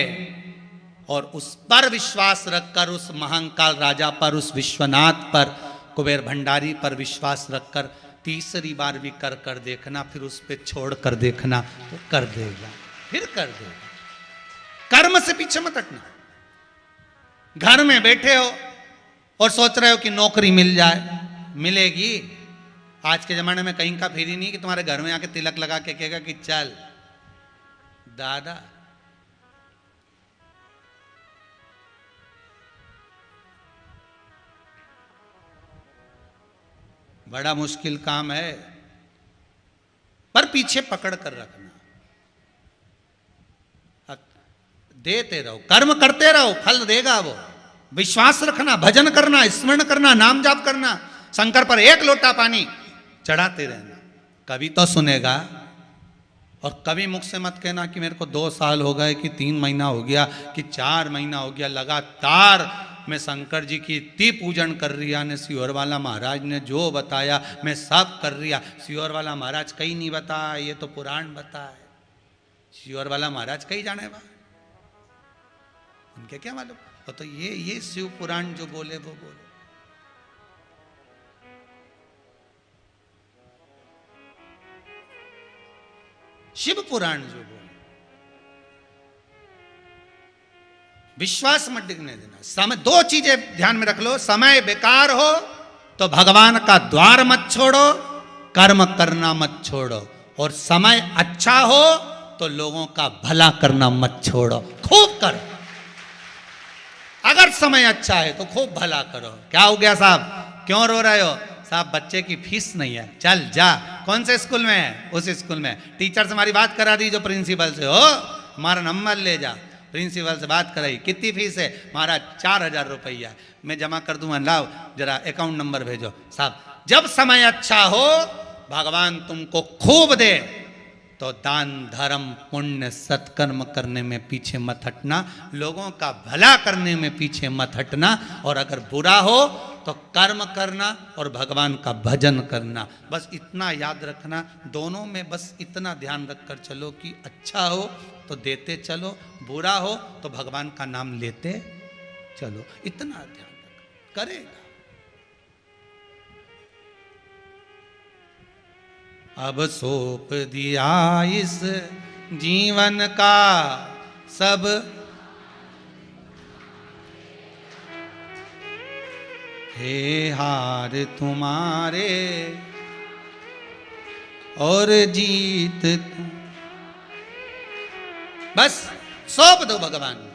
और उस पर विश्वास रखकर, उस महाकाल राजा पर, उस विश्वनाथ पर, कुबेर भंडारी पर विश्वास रखकर तीसरी बार भी कर कर देखना, फिर उस पे छोड़ कर देखना, तो कर देगा, फिर कर देगा। कर्म से पीछे मत हटना। घर में बैठे हो और सोच रहे हो कि नौकरी मिल जाए, मिलेगी। आज के जमाने में कहीं का फेरी नहीं कि तुम्हारे घर में आके तिलक लगा के कहेगा कि चल दादा। बड़ा मुश्किल काम है, पर पीछे पकड़ कर रखना। देते रहो, कर्म करते रहो, फल देगा वो। विश्वास रखना, भजन करना, स्मरण करना, नाम जाप करना, शंकर पर एक लोटा पानी चढ़ाते रहना, कभी तो सुनेगा। और कभी मुख से मत कहना कि मेरे को 2 साल हो गए, कि 3 महीना हो गया, कि 4 महीना हो गया, लगातार मैं शंकर जी की इतनी पूजन कर रिया ने, सियोर वाला महाराज ने जो बताया मैं सब कर रिया। सियोर वाला महाराज कहीं नहीं बताया, ये तो पुराण बताए। सियोर वाला महाराज कहीं जाने बा, उनके क्या मालूम? तो ये शिव पुराण जो बोले वो बोले। शिव पुराण जो बोले, विश्वास मत डिगने देना। समय, 2 चीजें ध्यान में रख लो। समय बेकार हो तो भगवान का द्वार मत छोड़ो, कर्म करना मत छोड़ो। और समय अच्छा हो तो लोगों का भला करना मत छोड़ो, खूब करो। अगर समय अच्छा है तो खूब भला करो। क्या हो गया साहब, क्यों रो रहे हो? साहब बच्चे की फीस नहीं है, चल जा। कौन से स्कूल में है? उस स्कूल में। टीचर से हमारी बात करा दी जो प्रिंसिपल से हो, हमारा नंबर ले जा। प्रिंसिपल से बात कराई, कितनी फीस है? हमारा 4000 रुपया, मैं जमा कर दूंगा, लाओ जरा अकाउंट नंबर भेजो। साहब जब समय अच्छा हो, भगवान तुमको खूब दे, तो दान धर्म पुण्य सत्कर्म करने में पीछे मत हटना, लोगों का भला करने में पीछे मत हटना। और अगर बुरा हो तो कर्म करना और भगवान का भजन करना। बस इतना याद रखना। दोनों में बस इतना ध्यान रखकर चलो कि अच्छा हो तो देते चलो, बुरा हो तो भगवान का नाम लेते चलो। इतना ध्यान रख, करेगा। अब सौंप दिया इस जीवन का सब, हे हार तुम्हारे और जीत तुम। बस सौंप दो भगवान को,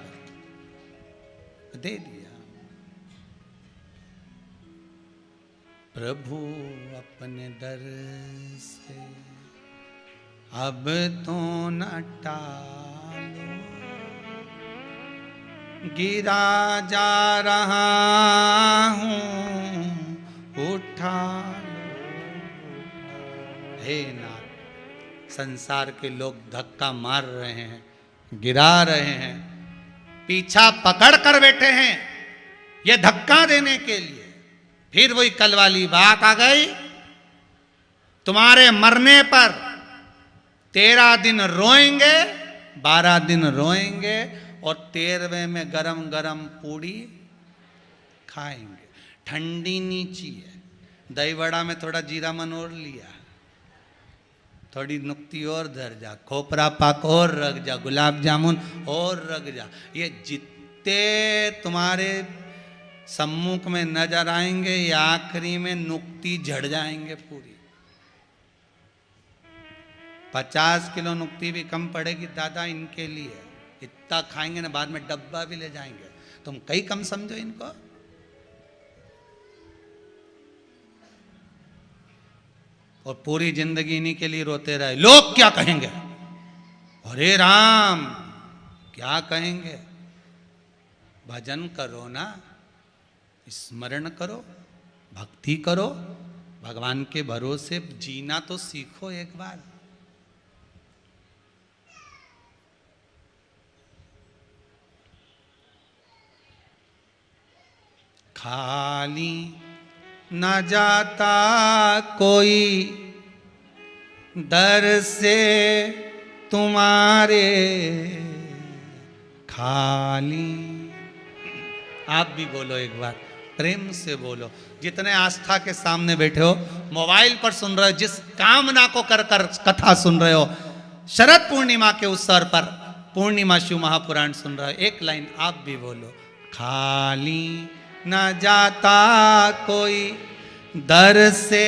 दे दिया। प्रभु अपने दर से अब तो न टालो, गिरा जा रहा हूँ उठा लो। हे नाथ, संसार के लोग धक्का मार रहे हैं, गिरा रहे हैं, पीछा पकड़ कर बैठे हैं ये धक्का देने के लिए। फिर वही कल वाली बात आ गई, तुम्हारे मरने पर 13 दिन रोएंगे, 12 दिन रोएंगे और 13वें में गरम गरम पूड़ी खाएंगे। ठंडी नीची है, दही वड़ा में थोड़ा जीरा मनोर लिया, थोड़ी नुक्ती और धर जा, खोपरा पाक और रख जा, गुलाब जामुन और रख जा। ये जितने तुम्हारे सम्मुख में नजर आएंगे ये आखिरी में नुक्ती झड़ जाएंगे पूरी। 50 किलो नुक्ती भी कम पड़ेगी दादा इनके लिए। इतना खाएंगे ना बाद में डब्बा भी ले जाएंगे। तुम कई कम समझो इनको। और पूरी जिंदगी इन्हीं के लिए रोते रहे। लोग क्या कहेंगे, अरे राम क्या कहेंगे। भजन करो ना, स्मरण करो, भक्ति करो, भगवान के भरोसे जीना तो सीखो एक बार। खाली न जाता कोई दर से तुम्हारे, खाली। आप भी बोलो एक बार, प्रेम से बोलो। जितने आस्था के सामने बैठे हो, मोबाइल पर सुन रहे हो, जिस कामना को कर कर कथा सुन रहे हो, शरद पूर्णिमा के उत्सव पर पूर्णिमा शिव महापुराण सुन रहे हो, एक लाइन आप भी बोलो, खाली न जाता कोई दर से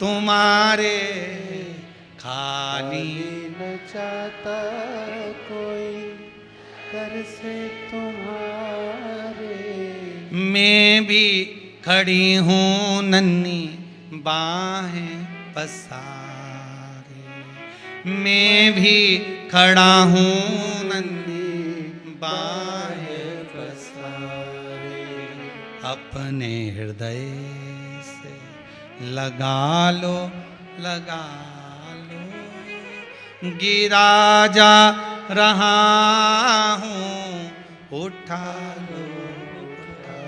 तुम्हारे, खाली न जाता कोई दर से तुम्हारे। मैं भी खड़ी हूँ नन्ही बाहें पसारे, मैं भी खड़ा हूँ नन्ही बाहें पसारे। अपने हृदय से लगा लो, लगा लो, गिरा जा रहा हूँ, उठा लो, उठा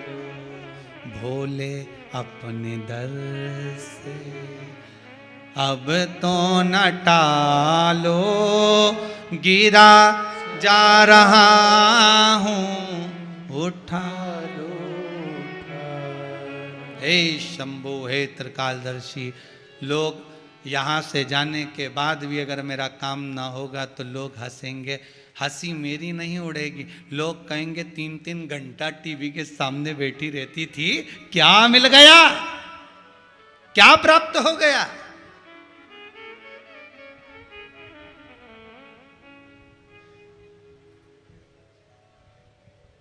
लो। भोले अपने दर से अब तो न टालो, गिरा जा रहा हूँ, उठा लो, उठा लो। हे शंभु, हे त्रिकालदर्शी, लोग यहाँ से जाने के बाद भी अगर मेरा काम ना होगा तो लोग हंसेंगे। हंसी मेरी नहीं उड़ेगी, लोग कहेंगे 3-3 घंटा टीवी के सामने बैठी रहती थी, क्या मिल गया, क्या प्राप्त हो गया।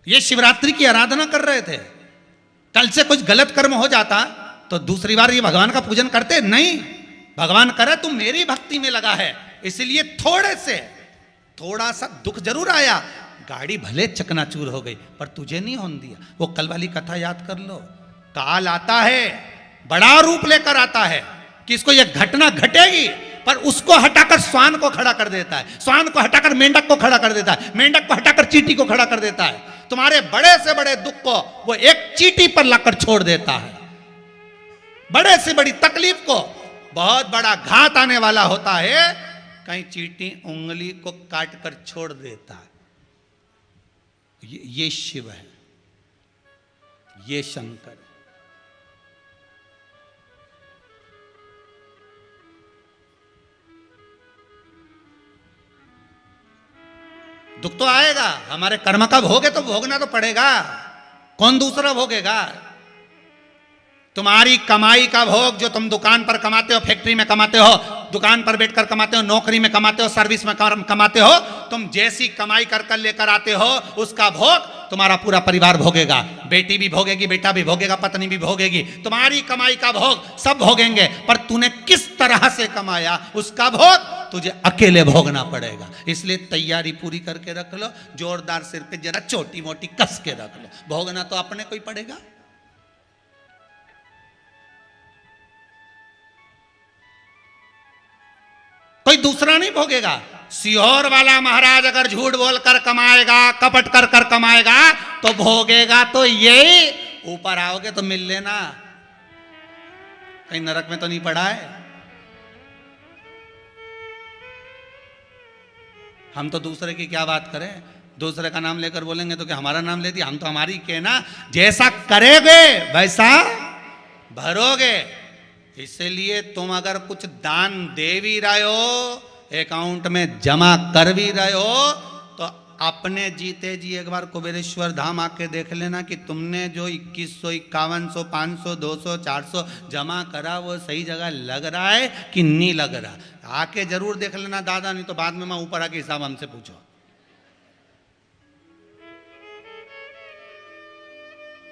ये शिवरात्रि की आराधना कर रहे थे, कल से कुछ गलत कर्म हो जाता तो दूसरी बार ये भगवान का पूजन करते नहीं। भगवान करे तू मेरी भक्ति में लगा है, इसलिए थोड़ा सा दुख जरूर आया, गाड़ी भले चकनाचूर हो गई पर तुझे नहीं होने दिया। वो कल वाली कथा याद कर लो। काल आता है, बड़ा रूप लेकर आता है कि इसको ये घटना घटेगी, पर उसको हटाकर स्वान को खड़ा कर देता है, स्वान को हटाकर मेंढक को खड़ा कर देता है, मेंढक को हटाकर चींटी को खड़ा कर देता है। तुम्हारे बड़े से बड़े दुख को वो एक चींटी पर लाकर छोड़ देता है। बड़े से बड़ी तकलीफ को, बहुत बड़ा घात आने वाला होता है, कहीं चींटी उंगली को काट कर छोड़ देता है। ये शिव है, ये शंकर है। दुख तो आएगा, हमारे कर्म का भोग है तो भोगना तो पड़ेगा, कौन दूसरा भोगेगा। तुम्हारी कमाई का भोग जो तुम दुकान पर कमाते हो, फैक्ट्री में कमाते हो, दुकान पर बैठकर कमाते हो, नौकरी में कमाते हो, सर्विस में कमाते हो, तुम जैसी कमाई कर कर लेकर आते हो उसका भोग तुम्हारा पूरा परिवार भोगेगा। बेटी भी भोगेगी, बेटा भी भोगेगा, पत्नी भी भोगेगी, तुम्हारी कमाई का भोग सब भोगेंगे, पर तूने किस तरह से कमाया उसका भोग तुझे अकेले भोगना पड़ेगा। इसलिए तैयारी पूरी करके रख लो, जोरदार सिर पे जरा छोटी मोटी कस के रख लो, भोगना तो अपने को ही पड़ेगा। कोई दूसरा नहीं भोगेगा। सीहोर वाला महाराज अगर झूठ बोलकर कमाएगा, कपट कर कर कमाएगा तो भोगेगा तो यही। ऊपर आओगे तो मिल लेना, कहीं नरक में तो नहीं पड़ा है। हम तो दूसरे की क्या बात करें, दूसरे का नाम लेकर बोलेंगे तो क्या हमारा नाम ले दिया? हम तो हमारी के ना, जैसा करेगे वैसा भरोगे। इसलिए तुम अगर कुछ दान दे भी रहे हो, अकाउंट में जमा कर भी रहे हो, तो अपने जीते जी एक बार कुबेरेश्वर धाम आके देख लेना कि तुमने जो 2100, 5100, 500, 200, 400 जमा करा वो सही जगह लग रहा है कि नहीं लग रहा। आके जरूर देख लेना दादा, नहीं तो बाद में मैं ऊपर आके हिसाब हमसे पूछो।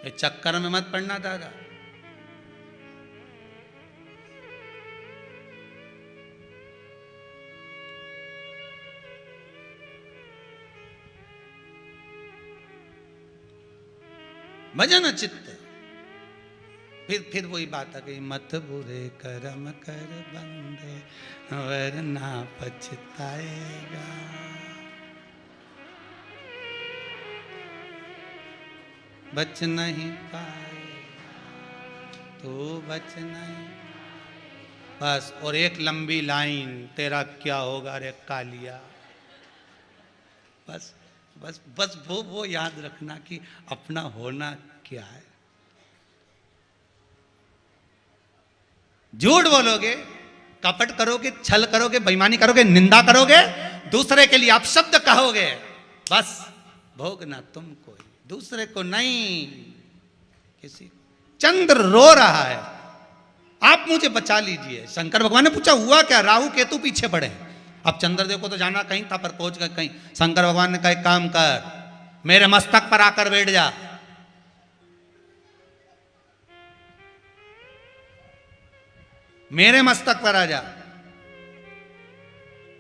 ये चक्कर में मत पड़ना दादा। भजन चित्त। फिर वही बात आ गई, मत बुरे कर्म कर बंदे वरना पछताएगा। बच नहीं पाएगा तो बच नहीं। बस, और एक लंबी लाइन, तेरा क्या होगा रे कालिया। बस बस बस वो याद रखना कि अपना होना क्या है। झूठ बोलोगे, कपट करोगे, छल करोगे, बेईमानी करोगे, निंदा करोगे, दूसरे के लिए अपशब्द कहोगे, बस भोगना तुमको ही, दूसरे को नहीं। किसी चंद्र रो रहा है, आप मुझे बचा लीजिए। शंकर भगवान ने पूछा हुआ क्या? राहु केतु पीछे पड़े। अब चंद्रदेव को तो जाना कहीं था, पर पहुंच गए कहीं। शंकर भगवान ने कहा एक काम कर, मेरे मस्तक पर आकर बैठ जा। मेरे मस्तक पर आ जा।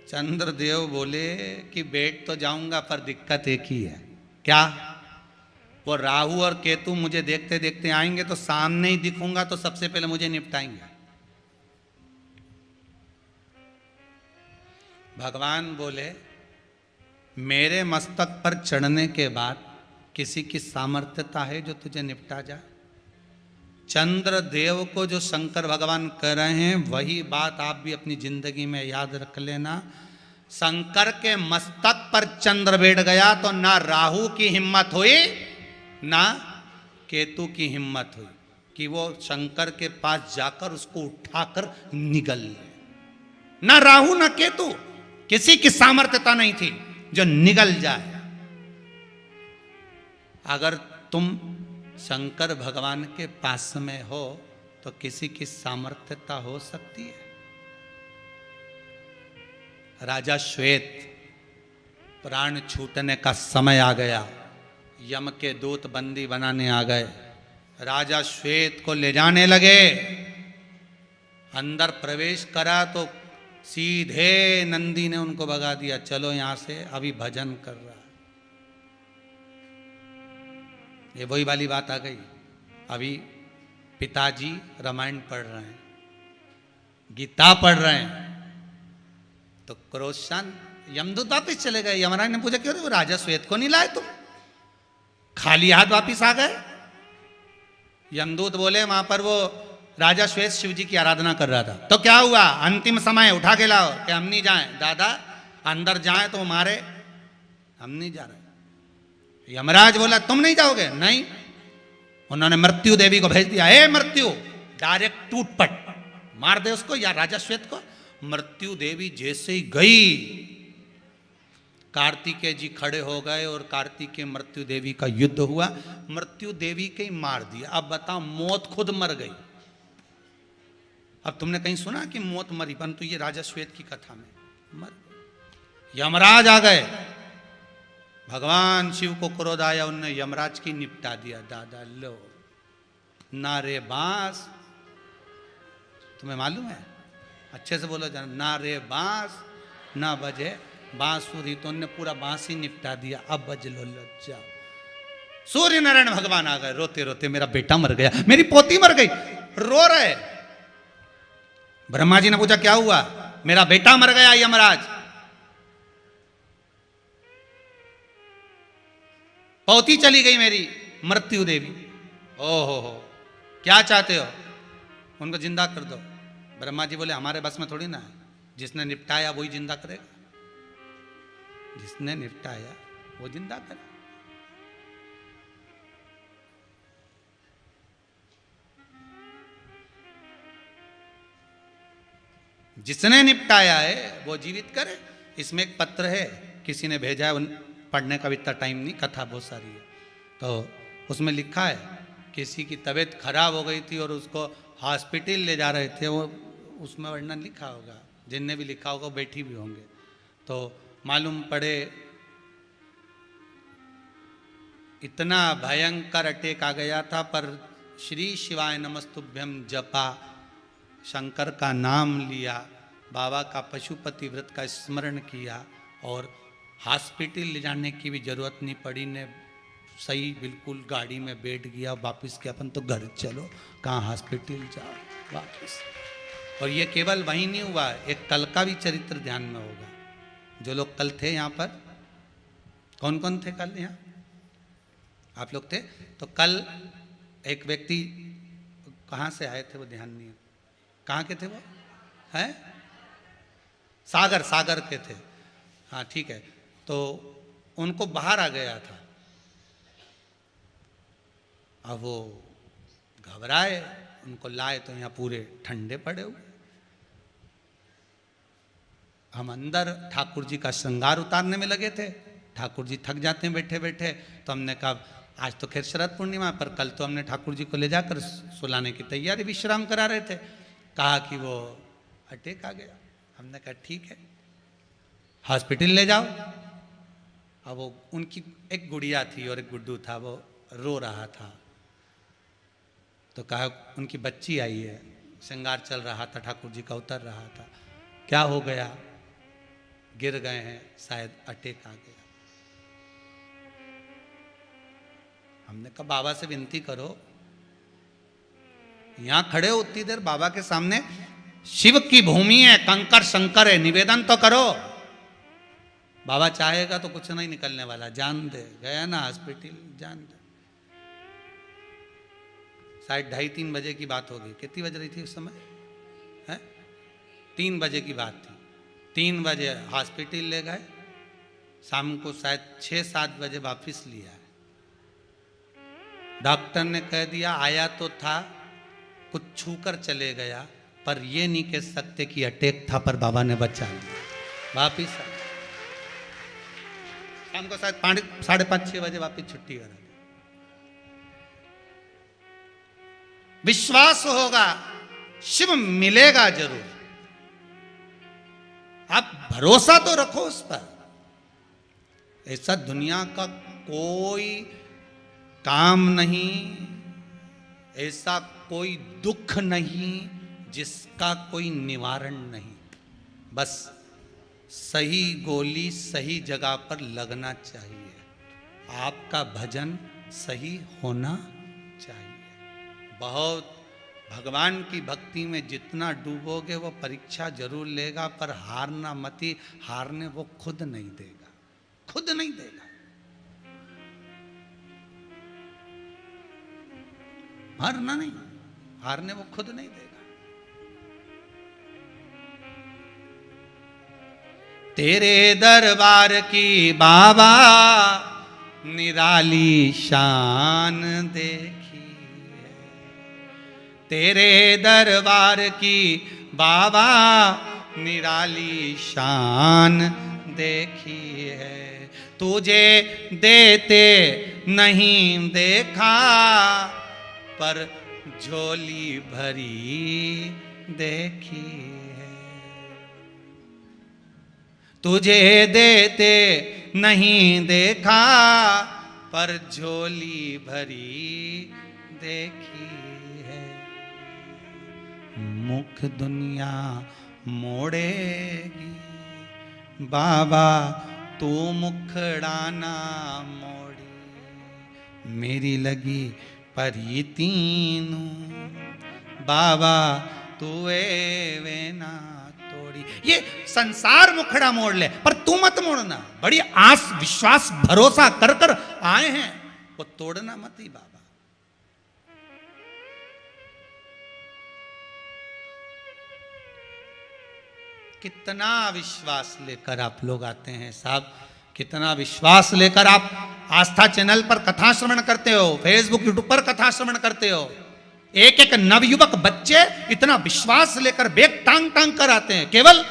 चंद्रदेव बोले कि बैठ तो जाऊंगा, पर दिक्कत एक ही है। क्या? वो राहु और केतु मुझे देखते देखते आएंगे, तो सामने ही दिखूंगा तो सबसे पहले मुझे निपटाएंगे। भगवान बोले मेरे मस्तक पर चढ़ने के बाद किसी की सामर्थ्यता है जो तुझे निपटा जाए? चंद्रदेव को जो शंकर भगवान कर रहे हैं, वही बात आप भी अपनी जिंदगी में याद रख लेना। शंकर के मस्तक पर चंद्र बैठ गया तो ना राहु की हिम्मत हुई ना केतु की हिम्मत हुई कि वो शंकर के पास जाकर उसको उठाकर निगल ले। ना राहु ना केतु, किसी की सामर्थ्यता नहीं थी जो निगल जाए। अगर तुम शंकर भगवान के पास में हो तो किसी की सामर्थ्यता हो सकती है? राजा श्वेत, प्राण छूटने का समय आ गया, यम के दूत बंदी बनाने आ गए। राजा श्वेत को ले जाने लगे, अंदर प्रवेश करा तो सीधे नंदी ने उनको भगा दिया, चलो यहां से, अभी भजन कर रहा। ये वही वाली बात आ गई। अभी पिताजी रामायण पढ़ रहे हैं, गीता पढ़ रहे हैं, तो क्रोशान यमदूत वापिस चले गए। यमराज ने पूछा क्यों रे, वो राजा श्वेत को नहीं लाए तुम, खाली हाथ वापिस आ गए? यमदूत बोले वहां पर वो राजा श्वेत शिव जी की आराधना कर रहा था। तो क्या हुआ? अंतिम समय उठा के लाओ। कि हम नहीं जाएं दादा, अंदर जाएं तो मारे, हम नहीं जा रहे। यमराज बोला तुम नहीं जाओगे? नहीं। उन्होंने मृत्यु देवी को भेज दिया, हे मृत्यु, डायरेक्ट टूट पट, मार दे उसको या राजा श्वेत को। मृत्यु देवी जैसे ही गई, कार्तिकेय जी खड़े हो गए और कार्तिकेय मृत्यु देवी का युद्ध हुआ। मृत्यु देवी के ही मार दिया। अब बताओ, मौत खुद मर गई। अब तुमने कहीं सुना कि मौत मरी, परंतु ये राजा श्वेत की कथा में मर गई। यमराज आ गए, भगवान शिव को क्रोध आया, उन्होंने यमराज की निपटा दिया। दादा लो, नारे बांस, तुम्हें मालूम है? अच्छे से बोलो जाना, ना रे बांस ना बजे बांसुरी, तो उन्होंने पूरा बांस ही निपटा दिया। अब बज लो, जाओ। सूर्य नारायण भगवान आ गए, रोते रोते, मेरा बेटा मर गया, मेरी पोती मर गई, रो रहे। ब्रह्मा जी ने पूछा क्या हुआ? मेरा बेटा मर गया यमराज। पोती चली गई मेरी मृत्यु देवी। ओहो, क्या चाहते हो? उनको जिंदा कर दो। ब्रह्मा जी बोले हमारे बस में थोड़ी ना है, जिसने निपटाया वही जिंदा करेगा। जिसने निपटाया वो जिंदा करे। जिसने निपटाया है वो जीवित करे। इसमें एक पत्र है, किसी ने भेजा है, पढ़ने का भी इतना टाइम नहीं, कथा बहुत सारी है। तो उसमें लिखा है किसी की तबीयत खराब हो गई थी और उसको हॉस्पिटल ले जा रहे थे, वो उसमें वर्णन लिखा होगा, जिनने भी लिखा होगा बैठी भी होंगे। तो मालूम पड़े इतना भयंकर अटैक आ गया था, पर श्री शिवाय नमस्तुभ्यम जपा, शंकर का नाम लिया, बाबा का पशुपति व्रत का स्मरण किया और हॉस्पिटल ले जाने की भी जरूरत नहीं पड़ी। ने सही बिल्कुल गाड़ी में बैठ गया, वापस के अपन तो घर चलो, कहाँ हॉस्पिटल जाओ वापस। और ये केवल वहीं नहीं हुआ, एक कल का भी चरित्र ध्यान में होगा। जो लोग कल थे यहाँ पर, कौन कौन थे कल यहाँ? आप लोग थे। तो कल एक व्यक्ति कहाँ से आए थे वो ध्यान नहीं है, कहाँ के थे वो? हैं? सागर, सागर के थे। हाँ ठीक है। तो उनको बाहर आ गया था, अब वो घबराए, उनको लाए तो यहाँ पूरे ठंडे पड़े हुए। हम अंदर ठाकुर जी का श्रृंगार उतारने में लगे थे। ठाकुर जी थक जाते हैं बैठे बैठे, तो हमने कहा आज तो खैर शरद पूर्णिमा, पर कल तो हमने ठाकुर जी को ले जाकर सुलाने की तैयारी, विश्राम करा रहे थे। कहा कि वो अटैक आ गया। हमने कहा ठीक है, हॉस्पिटल ले जाओ। अब वो उनकी एक गुड़िया थी और एक गुड्डू था, वो रो रहा था। तो कहा उनकी बच्ची आई है, श्रृंगार चल रहा था, ठाकुर जी का उतर रहा था, क्या हो गया? गिर गए हैं, शायद अटैक आ गया। हमने कहा बाबा से विनती करो, यहां खड़े हो उतनी देर, बाबा के सामने शिव की भूमि है, कंकर शंकर है, निवेदन तो करो। बाबा चाहेगा तो कुछ नहीं निकलने वाला, जान दे। गया ना हॉस्पिटल, जान दे। शायद 2:30-3 बजे की बात होगी। कितनी बज रही थी उस समय? है 3 बजे की बात थी। 3 बजे हॉस्पिटल ले गए, शाम को शायद 6-7 बजे वापस लिया है। डॉक्टर ने कह दिया आया तो था, कुछ छूकर चले गया, पर ये नहीं कह सकते कि अटैक था, पर बाबा ने बचा लिया। वापिस शाम को शायद 5:30-6 बजे वापिस छुट्टी करा। विश्वास होगा शिव मिलेगा जरूर, आप भरोसा तो रखो उस पर। ऐसा दुनिया का कोई काम नहीं, ऐसा कोई दुख नहीं जिसका कोई निवारण नहीं। बस सही गोली सही जगह पर लगना चाहिए, आपका भजन सही होना चाहिए। बहुत भगवान की भक्ति में जितना डूबोगे वो परीक्षा जरूर लेगा, पर हारना मती। हारने वो खुद नहीं देगा, खुद नहीं देगा। हारना नहीं, हारने वो खुद नहीं देगा। तेरे दरबार की बाबा निराली शान देखी है, तेरे दरबार की बाबा निराली शान देखी है। तुझे देते नहीं देखा, पर झोली भरी देखी है। तुझे देते नहीं देखा, पर झोली भरी देखी है। मुख दुनिया मोड़ेगी बाबा, तू मुखड़ाना मोड़ी। मेरी लगी परी तीनू बाबा, तू वे ना तोड़ी। ये संसार मुखड़ा मोड़ ले, पर तू मत मोड़ना। बड़ी आस विश्वास भरोसा कर कर आए हैं, वो तोड़ना मत ही बाबा। कितना विश्वास लेकर आप लोग आते हैं साहब, कितना विश्वास लेकर आप आस्था चैनल पर कथा श्रवण करते हो, फेसबुक यूट्यूब पर कथा श्रवण करते हो। एक एक नवयुवक बच्चे इतना विश्वास लेकर बेग टांग टांग कर आते हैं। केवल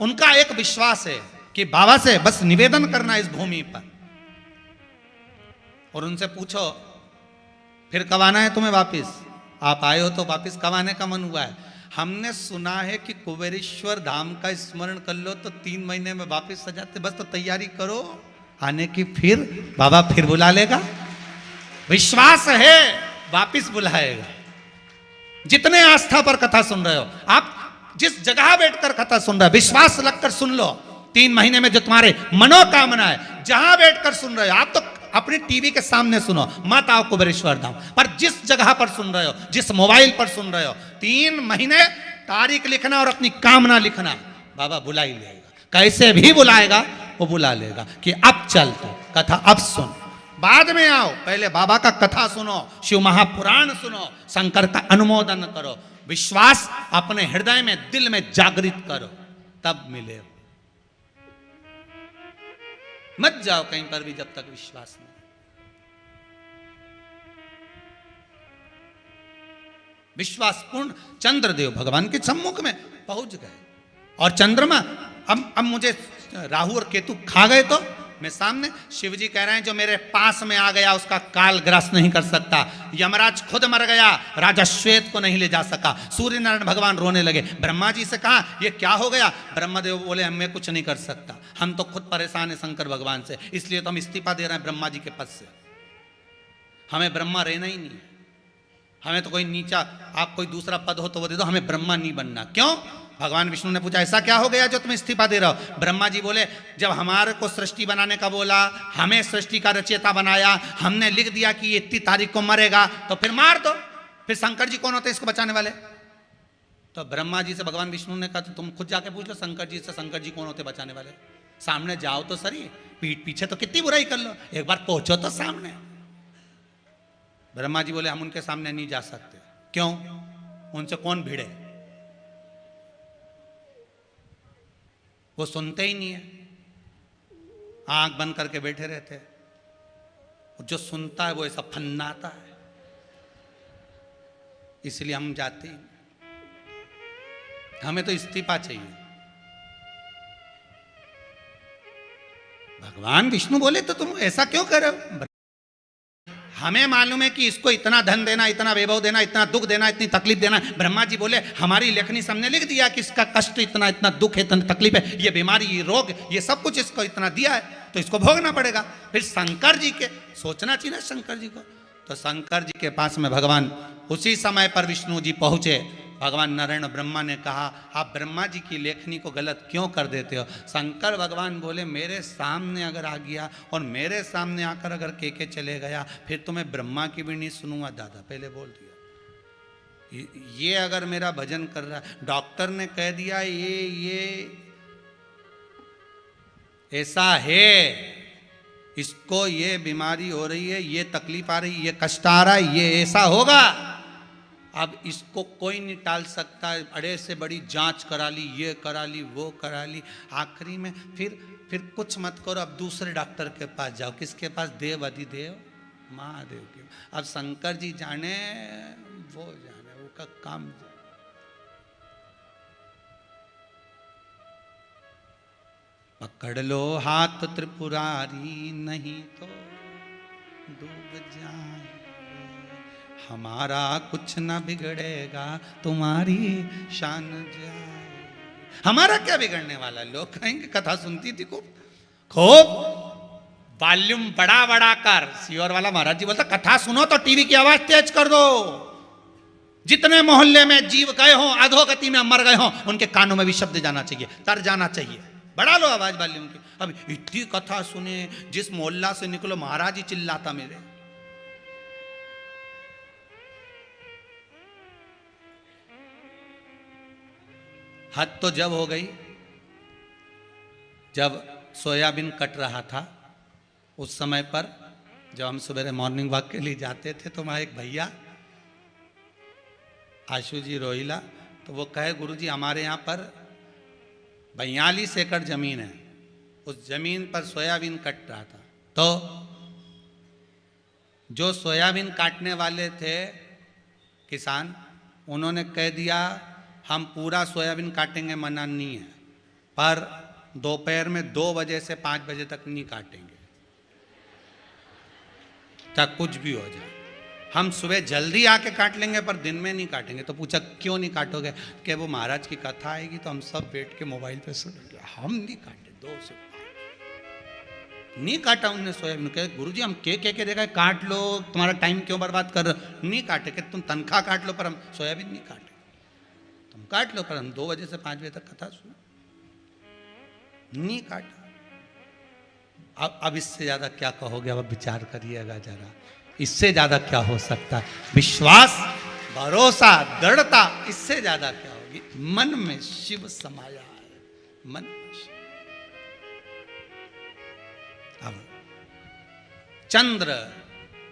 उनका एक विश्वास है कि बाबा से बस निवेदन करना इस भूमि पर। और उनसे पूछो फिर कब आना है तुम्हें वापिस? आप आए हो तो वापिस कब आने का मन हुआ है? हमने सुना है कि कुबेरेश्वर धाम का स्मरण कर लो तो 3 महीने में वापिस आ जाते। बस तो तैयारी करो आने की, फिर बाबा फिर बुला लेगा। विश्वास है वापिस बुलाएगा। जितने आस्था पर कथा सुन रहे हो, आप जिस जगह बैठकर कथा सुन रहे हो, विश्वास लगकर सुन लो। 3 महीने में जो तुम्हारे मनोकामना है, जहां बैठकर सुन रहे हो, आप तो अपनी टीवी के सामने सुनो, मत आओ कुबेरेश्वर धाम पर। जिस जगह पर सुन रहे हो, जिस मोबाइल पर सुन रहे हो, 3 महीने तारीख लिखना और अपनी कामना लिखना, बाबा बुला ही लेगा। कैसे भी बुलाएगा, वो बुला लेगा कि अब चल तो कथा अब सुन, बाद में आओ, पहले बाबा का कथा सुनो, शिव महापुराण सुनो, शंकर का अनुमोदन करो, विश्वास अपने हृदय में दिल में जागृत करो, तब मिले। मत जाओ कहीं पर भी जब तक विश्वास नहीं। विश्वासपूर्ण चंद्रदेव भगवान के सम्मुख में पहुंच गए और चंद्रमा अब मुझे राहु और केतु खा गए तो मैं सामने, शिव जी कह रहे हैं जो मेरे पास में आ गया उसका काल ग्रास नहीं कर सकता। यमराज खुद मर गया, राजा श्वेत को नहीं ले जा सका। सूर्य नारायण भगवान रोने लगे। ब्रह्मा जी से कहा ये क्या हो गया? ब्रह्मदेव बोले मैं कुछ नहीं कर सकता, हम तो खुद परेशान है शंकर भगवान से, इसलिए तो हम इस्तीफा दे रहे हैं ब्रह्मा जी के पद से। हमें ब्रह्मा रहना ही नहीं, हमें तो कोई नीचा, आप कोई दूसरा पद हो तो वो दे दो, हमें ब्रह्मा नहीं बनना। क्यों? भगवान विष्णु ने पूछा ऐसा क्या हो गया जो तुम इस्तीफा दे रहे हो? ब्रह्मा जी बोले जब हमारे को सृष्टि बनाने का बोला, हमें सृष्टि का रचयिता बनाया, हमने लिख दिया कि ये इतनी तारीख को मरेगा, तो फिर मार दो। फिर शंकर जी कौन होते इसको बचाने वाले? तो ब्रह्मा जी से भगवान विष्णु ने कहा तो तुम खुद जाके पूछ लो शंकर जी से, शंकर जी कौन होते बचाने वाले? सामने जाओ तो सही, पीठ पीछे तो कितनी बुराई कर लो, एक बार पहुंचो तो सामने। ब्रह्मा जी बोले हम उनके सामने नहीं जा सकते। क्यों? उनसे कौन भिड़े? वो सुनते ही नहीं है, आंख बंद करके बैठे रहते हैं। जो सुनता है वो ऐसा फन्नाता है, इसलिए हम जाते ही, हमें तो इस्तीफा चाहिए। भगवान विष्णु बोले तो तुम ऐसा क्यों कर रहे हो? हमें मालूम है कि इसको इतना धन देना, इतना वैभव देना, इतना दुख देना, इतनी तकलीफ देना। ब्रह्मा जी बोले हमारी लेखनी सामने लिख दिया कि इसका कष्ट इतना, इतना दुख है, इतना तकलीफ है, ये बीमारी, ये रोग, ये सब कुछ इसको इतना दिया है, तो इसको भोगना पड़ेगा। फिर शंकर जी के सोचना चाहिए ना शंकर जी को। तो शंकर जी के पास में भगवान उसी समय पर विष्णु जी पहुंचे। भगवान नारायण ब्रह्मा ने कहा आप ब्रह्मा जी की लेखनी को गलत क्यों कर देते हो? शंकर भगवान बोले मेरे सामने अगर आ गया और मेरे सामने आकर अगर के चले गया, फिर तो मैं ब्रह्मा की भी नहीं सुनूंगा। दादा पहले बोल दिया, ये अगर मेरा भजन कर रहा है, डॉक्टर ने कह दिया ये ऐसा है, इसको ये बीमारी हो रही है, ये तकलीफ आ रही है, ये कष्ट आ रहा है, ये ऐसा होगा, अब इसको कोई नहीं टाल सकता। अड़े से बड़ी जांच करा ली, ये करा ली, वो करा ली, आखिरी में फिर कुछ मत करो, अब दूसरे डॉक्टर के पास जाओ। किसके पास? देव अधिदेव महादेव के। अब शंकर जी जाने वो जाने, वो का काम। पकड़ लो हाथ त्रिपुरारी, नहीं तो डूब जाए। हमारा कुछ ना बिगड़ेगा, तुम्हारी शान जाए। हमारा क्या बिगड़ने वाला? लोग कहेंगे कथा सुनती थी खूब वॉल्यूम बड़ा बड़ा कर। सीओर वाला महाराज जी बोलता कथा सुनो तो टीवी की आवाज तेज कर दो। जितने मोहल्ले में जीव गए हों, अधोगति में मर गए हों, उनके कानों में भी शब्द जाना चाहिए, तर जाना चाहिए। बढ़ा लो आवाज वॉल्यूम की। अब इतनी कथा सुने, जिस मोहल्ला से निकलो महाराज ही चिल्लाता मेरे। हद तो जब हो गई जब सोयाबीन कट रहा था। उस समय पर जब हम सवेरे मॉर्निंग वॉक के लिए जाते थे तो वहाँ एक भैया आशु जी रोहिला, तो वो कहे गुरुजी हमारे यहाँ पर 42 एकड़ जमीन है, उस जमीन पर सोयाबीन कट रहा था। तो जो सोयाबीन काटने वाले थे किसान, उन्होंने कह दिया हम पूरा सोयाबीन काटेंगे, मना नहीं है, पर दोपहर में 2 बजे से 5 बजे तक नहीं काटेंगे, चाहे कुछ भी हो जाए। हम सुबह जल्दी आके काट लेंगे पर दिन में नहीं काटेंगे। तो पूछा क्यों नहीं काटोगे? कि वो महाराज की कथा आएगी तो हम सब बैठ के मोबाइल पे सुनेंगे। हम नहीं काटे, 2 से 5 नहीं काटा उनने सोयाबीन। कहे गुरुजी हम के देखा काट लो, तुम्हारा टाइम क्यों बर्बाद कर रहे हो? नहीं काटे कि तुम तनख्वाह काट लो पर हम सोयाबीन नहीं काटे। तुम काट लो पर हम 2 बजे से 5 बजे तक कथा सुनो, नहीं काटा। अब इससे ज्यादा क्या कहोगे? अब विचार करिएगा जरा, इससे ज्यादा क्या हो सकता है? विश्वास, भरोसा, दृढ़ता, इससे ज्यादा क्या होगी? मन में शिव समाया है, मन में शिव। अब चंद्र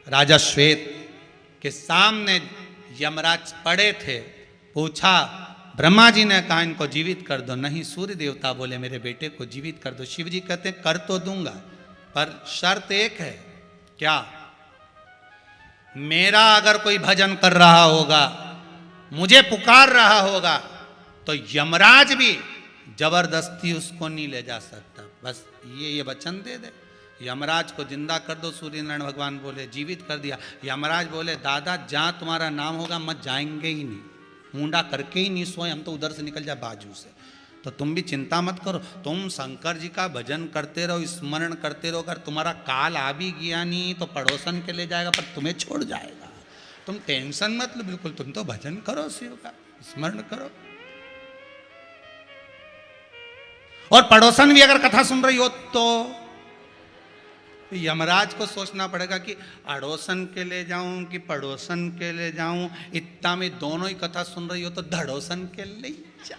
राजा श्वेत के सामने यमराज पड़े थे। पूछा, ब्रह्मा जी ने कहा इनको जीवित कर दो। नहीं, सूर्य देवता बोले मेरे बेटे को जीवित कर दो। शिव जी कहते हैं कर तो दूंगा, पर शर्त एक है। क्या? मेरा अगर कोई भजन कर रहा होगा, मुझे पुकार रहा होगा, तो यमराज भी जबरदस्ती उसको नहीं ले जा सकता। बस ये वचन दे दे, यमराज को जिंदा कर दो। सूर्य नारायण भगवान बोले जीवित कर दिया। यमराज बोले दादा जहां तुम्हारा नाम होगा मत जाएंगे ही नहीं, मुंडा करके ही नहीं सोए, हम तो उधर से निकल जाए बाजू से। तो तुम भी चिंता मत करो, तुम शंकर जी का भजन करते रहो, स्मरण करते रहो। अगर तुम्हारा काल आ भी गया नहीं तो पड़ोसन के ले जाएगा, पर तुम्हें छोड़ जाएगा। तुम टेंशन मत लो, बिल्कुल तुम तो भजन करो, शिव का स्मरण करो। और पड़ोसन भी अगर कथा सुन रही हो तो यमराज को सोचना पड़ेगा कि अड़ोसन के ले जाऊं कि पड़ोसन के ले जाऊं। इतना में दोनों ही कथा सुन रही हो तो धड़ोसन के ले जा।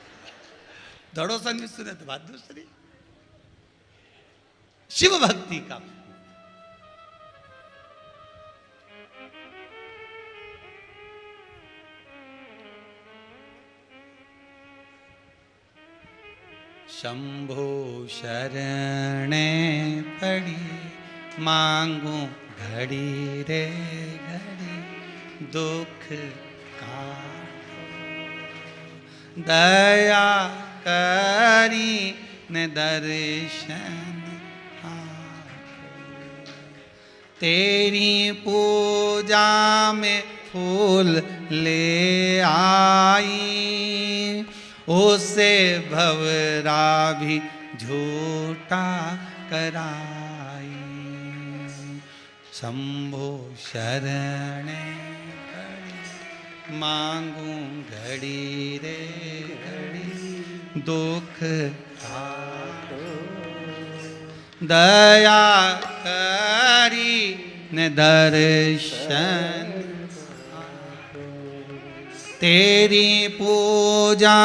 धड़ोसन भी सुने तो बात दूसरी। शिव भक्ति का शंभो शरणे पड़ी मांगू घड़ी रे घड़ी, दुख काटो दया करी ने दर्शन आको। तेरी पूजा में फूल ले आई, उसे भवरा भी झूठा कराई। शंभो शरणे मांगू घड़ी रे घड़ी, दुख काटो दया करी ने दर्शन। तेरी पूजा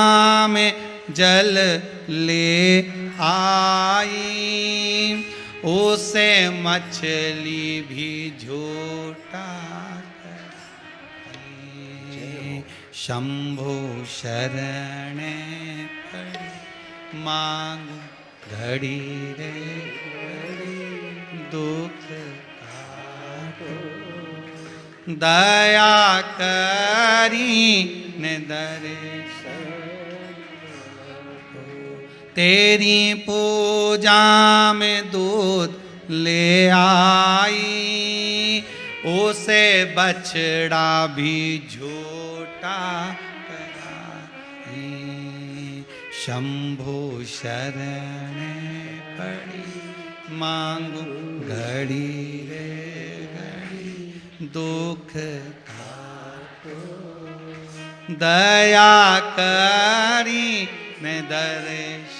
में जल ले आई, उसे मछली भी झूठा कराई। शंभो शरणे पड़ी मांगू घड़ी रे घड़ी, दुख काटो दया करी ने दर्शन। तेरी पूजा में दूध ले आई, उसे बछड़ा भी झूठा कराई। शंभो शरणे पड़ी मांगू घड़ी रे घड़ी, दुख काटो दया करी ने दर्शन।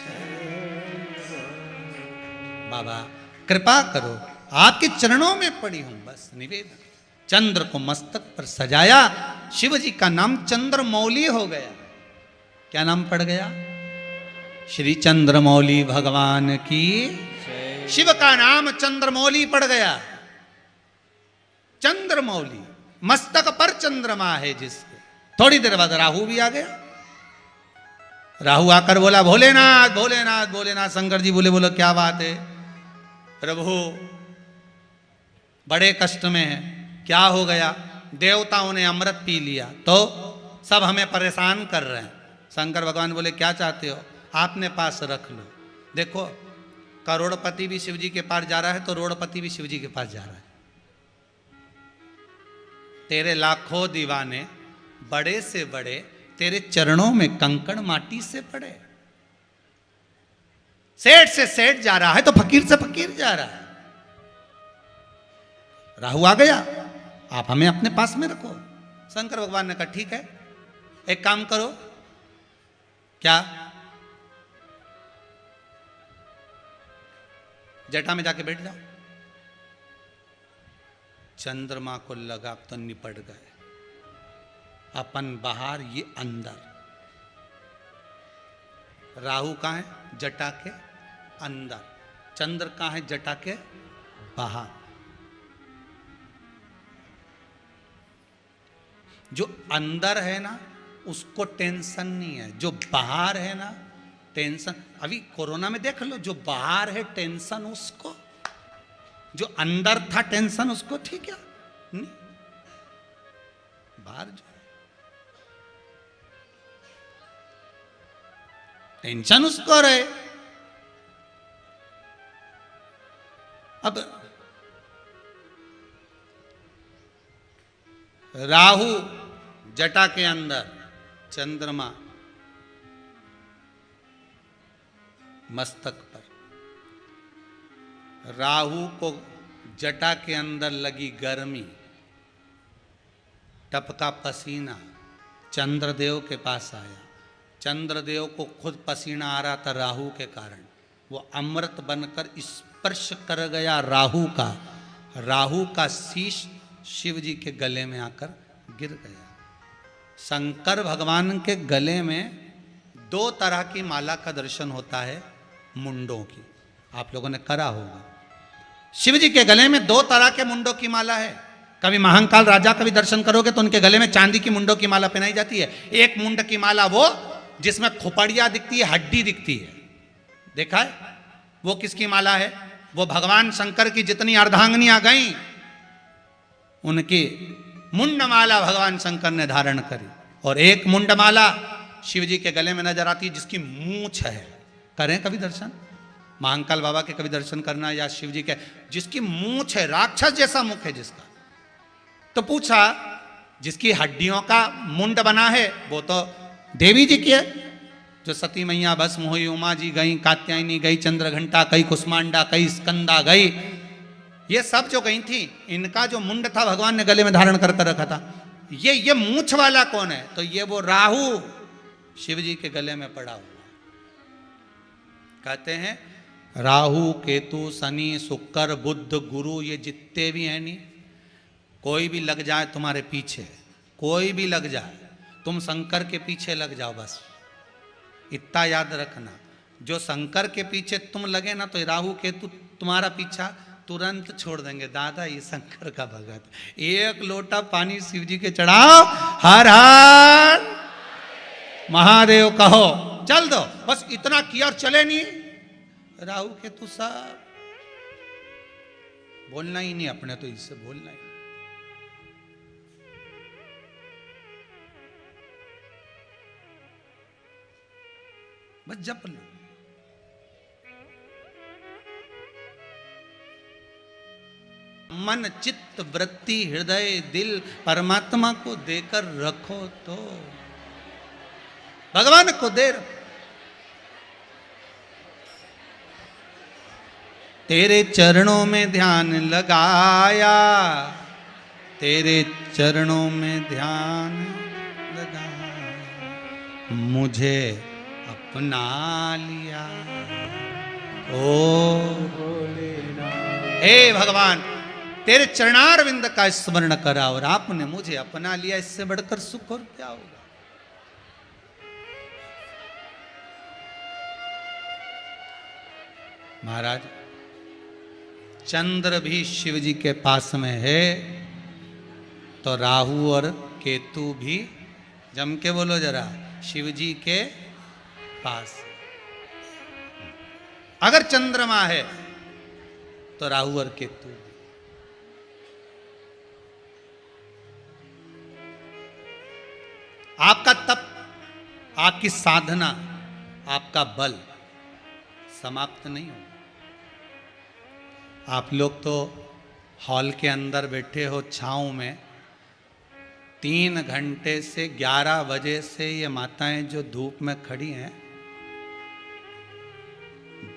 बाबा कृपा करो, आपके चरणों में पड़ी हूं, बस निवेदन। चंद्र को मस्तक पर सजाया, शिव जी का नाम चंद्रमौली हो गया। क्या नाम पड़ गया? श्री चंद्रमौली भगवान की। शिव का नाम चंद्रमौली पड़ गया। चंद्रमौली, मस्तक पर चंद्रमा है जिसके। थोड़ी देर बाद राहु भी आ गया। राहु आकर बोला भोलेनाथ भोलेनाथ भोलेनाथ। शंकर जी बोले बोलो क्या बात है प्रभु, बड़े कष्ट में है, क्या हो गया? देवताओं ने अमृत पी लिया तो सब हमें परेशान कर रहे हैं। शंकर भगवान बोले क्या चाहते हो? आपने पास रख लो। देखो करोड़पति भी शिव जी के पास जा रहा है तो रोड़पति भी शिव जी के पास जा रहा है। तेरे लाखों दीवाने बड़े से बड़े तेरे चरणों में कंकड़ माटी से पड़े। सेठ से सेठ जा रहा है तो फकीर से फकीर जा रहा है। राहु आ गया, आप हमें अपने पास में रखो। शंकर भगवान ने कहा ठीक है, एक काम करो। क्या? जटा में जाके बैठ जाओ। चंद्रमा को लगा तो निपट गए। अपन बाहर, ये अंदर। राहु कहां है? जटा के अंदर। चंद्र कहां है? जटा के बाहर। जो अंदर है ना उसको टेंशन नहीं है, जो बाहर है ना टेंशन। अभी कोरोना में देख लो, जो बाहर है टेंशन उसको, जो अंदर था टेंशन उसको। ठीक है नहीं? बाहर जो टेंशन उसको रहे। अब राहु जटा के अंदर, चंद्रमा मस्तक पर। राहु को जटा के अंदर लगी गर्मी, टपका पसीना, चंद्रदेव के पास आया। चंद्रदेव को खुद पसीना आ रहा था राहु के कारण। वो अमृत बनकर स्पर्श कर गया राहु का। राहु का शीश शिव जी के गले में आकर गिर गया। शंकर भगवान के गले में दो तरह की माला का दर्शन होता है, मुंडों की। आप लोगों ने करा होगा। शिव जी के गले में दो तरह के मुंडों की माला है। कभी महाकाल राजा का भी दर्शन करोगे तो उनके गले में चांदी की मुंडों की माला पहनाई जाती है। एक मुंड की माला वो जिसमें खोपड़िया दिखती है, हड्डी दिखती है, देखा है? वो किसकी माला है? वो भगवान शंकर की जितनी अर्धांगिनियां गई उनकी मुंडमाला भगवान शंकर ने धारण करी। और एक मुंडमाला शिव जी के गले में नजर आती है जिसकी मूंछ है। करें कभी दर्शन? महाकाल बाबा के कभी दर्शन करना, या शिव जी के जिसकी मूंछ है, राक्षस जैसा मुख है जिसका। तो पूछा जिसकी हड्डियों का मुंड बना है वो तो देवी जी की है। जो सती मैया भस्म हुई, उमा जी गई, कात्यायनी गई, चंद्रघंटा गई, कुष्मांडा गई, स्कंदा गई, ये सब जो गई थी, इनका जो मुंड था भगवान ने गले में धारण कर रखा था। ये मूंछ वाला कौन है? तो ये वो राहु शिव जी के गले में पड़ा हुआ। कहते हैं राहु केतु शनि शुक्र बुध गुरु, ये जितने भी हैं नहीं, कोई भी लग जाए तुम्हारे पीछे, कोई भी लग जाए, तुम शंकर के पीछे लग जाओ बस। इतना याद रखना, जो शंकर के पीछे तुम लगे ना तो राहु केतु तुम्हारा पीछा तुरंत छोड़ देंगे। दादा ये शंकर का भगत, एक लोटा पानी शिव जी के चढ़ाओ, हर हर महादेव कहो, चल दो, बस इतना किया और चले नहीं। राहु केतु सब बोलना ही नहीं अपने, तो इससे बोलना ही। बस जप लो। मन चित्त वृत्ति हृदय दिल परमात्मा को देकर रखो तो भगवान को दे रखो। तेरे चरणों में ध्यान लगाया, तेरे चरणों में ध्यान लगाया, मुझे अपना लिया। ओ हे भगवान, तेरे चरणारविंद का स्मरण करा और आपने मुझे अपना लिया, इससे बढ़कर सुख और क्या होगा। महाराज, चंद्र भी शिव जी के पास में है तो राहु और केतु भी, जम के बोलो जरा, शिव जी के पास। अगर चंद्रमा है तो राहु और केतु। आपका तप, आपकी साधना, आपका बल समाप्त नहीं हो। आप लोग तो हॉल के अंदर बैठे हो छांव में, 3 घंटे से 11 बजे से ये माताएं जो धूप में खड़ी हैं,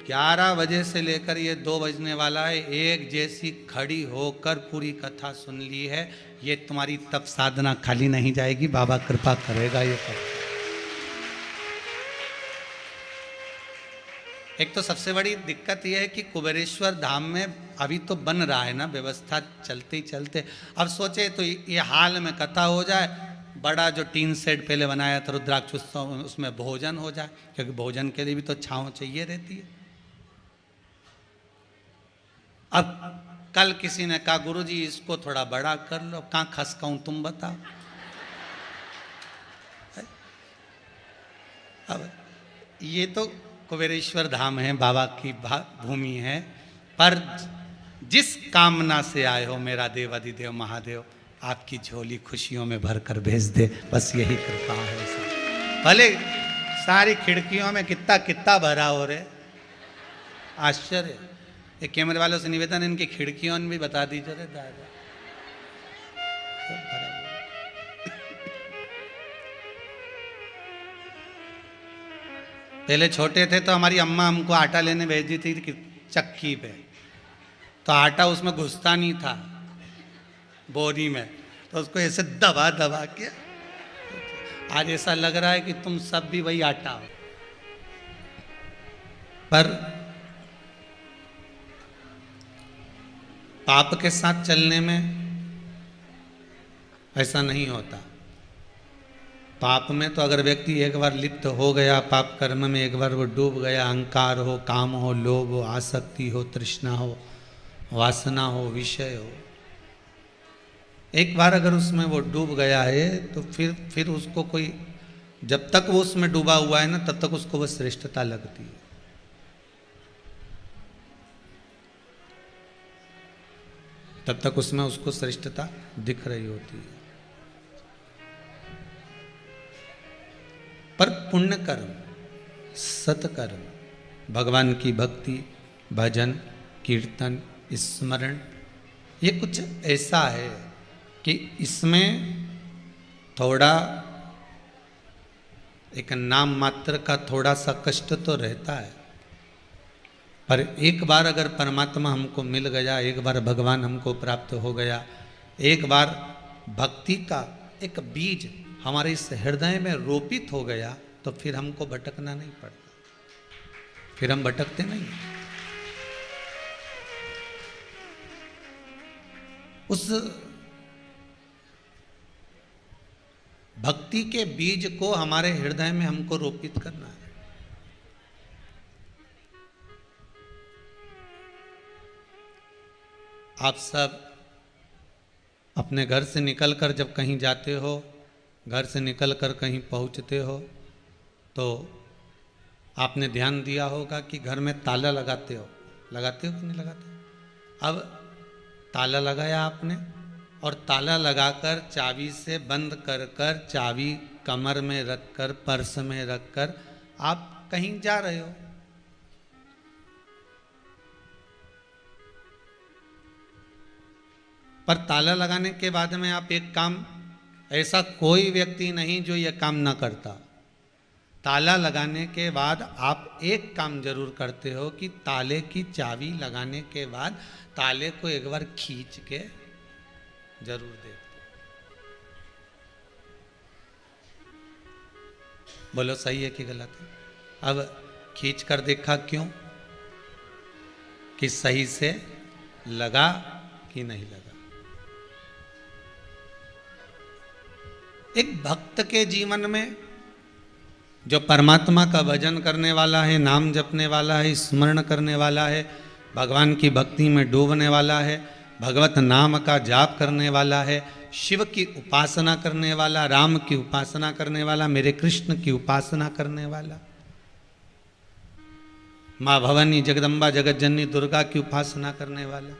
11 बजे से लेकर ये 2 बजने वाला है, एक जैसी खड़ी होकर पूरी कथा सुन ली है। ये तुम्हारी तप साधना खाली नहीं जाएगी, बाबा कृपा करेगा ये कर। एक तो सबसे बड़ी दिक्कत यह है कि कुबेरेश्वर धाम में अभी तो बन रहा है ना, व्यवस्था चलते ही चलते। अब सोचे तो ये हाल में कथा हो जाए, बड़ा जो टीन सेट पहले बनाया था रुद्राक्ष उत्सव, उसमें भोजन हो जाए, क्योंकि भोजन के लिए भी तो छांव चाहिए रहती है। अब कल किसी ने कहा गुरुजी इसको थोड़ा बड़ा कर लो, कहाँ खसकाऊं तुम बताओ। अब ये तो कुबेरेश्वर धाम है, बाबा की भूमि है, पर जिस कामना से आए हो मेरा देव अधिदेव महादेव आपकी झोली खुशियों में भर कर भेज दे, बस यही कृपा है। भले सारी खिड़कियों में कितना कितना भरा हो रहे, आश्चर्य। एक कैमरे वालों से निवेदन, इनकी खिड़कियों में भी बता दीजिए रे दादा। पहले छोटे थे तो हमारी अम्मा हमको आटा लेने भेजी थी चक्की पे, तो आटा उसमें घुसता नहीं था बोरी में, तो उसको ऐसे दबा दबा के, आज ऐसा लग रहा है कि तुम सब भी वही आटा हो। पर पाप के साथ चलने में ऐसा नहीं होता। पाप में तो अगर व्यक्ति एक बार लिप्त हो गया, पाप कर्म में एक बार वो डूब गया, अहंकार हो, काम हो, लोभ हो, आसक्ति हो, तृष्णा हो, वासना हो, विषय हो, एक बार अगर उसमें वो डूब गया है तो फिर उसको कोई, जब तक वो उसमें डूबा हुआ है ना, तब तक उसको वो श्रेष्ठता लगती है। तब तक उसमें उसको श्रेष्ठता दिख रही होती है। पर पुण्य कर्म, सत्कर्म, भगवान की भक्ति, भजन, कीर्तन, स्मरण, ये कुछ ऐसा है कि इसमें थोड़ा एक नाम मात्र का थोड़ा सा कष्ट तो रहता है, पर एक बार अगर परमात्मा हमको मिल गया, एक बार भगवान हमको प्राप्त हो गया, एक बार भक्ति का एक बीज हमारे इस हृदय में रोपित हो गया, तो फिर हमको भटकना नहीं पड़ता, फिर हम भटकते नहीं। उस भक्ति के बीज को हमारे हृदय में हमको रोपित करना है। आप सब अपने घर से निकलकर जब कहीं जाते हो, घर से निकलकर कहीं पहुंचते हो, तो आपने ध्यान दिया होगा कि घर में ताला लगाते हो कि नहीं लगाते? अब ताला लगाया आपने, और ताला लगाकर चाबी से बंद कर कर, चाबी कमर में रखकर, पर्स में रखकर आप कहीं जा रहे हो। पर ताला लगाने के बाद में आप एक काम, ऐसा कोई व्यक्ति नहीं जो यह काम ना करता। ताला लगाने के बाद आप एक काम जरूर करते हो कि ताले की चाबी लगाने के बाद ताले को एक बार खींच के जरूर देखते। बोलो सही है कि गलत है? अब खींच कर देखा, क्यों? कि सही से लगा कि नहीं लगा। एक भक्त के जीवन में जो परमात्मा का भजन करने वाला है, नाम जपने वाला है, स्मरण करने वाला है, भगवान की भक्ति में डूबने वाला है, भगवत नाम का जाप करने वाला है, शिव की उपासना करने वाला, राम की उपासना करने वाला, मेरे कृष्ण की उपासना करने वाला, माँ भवानी, जगदम्बा, जगत जननी दुर्गा की उपासना करने वाला,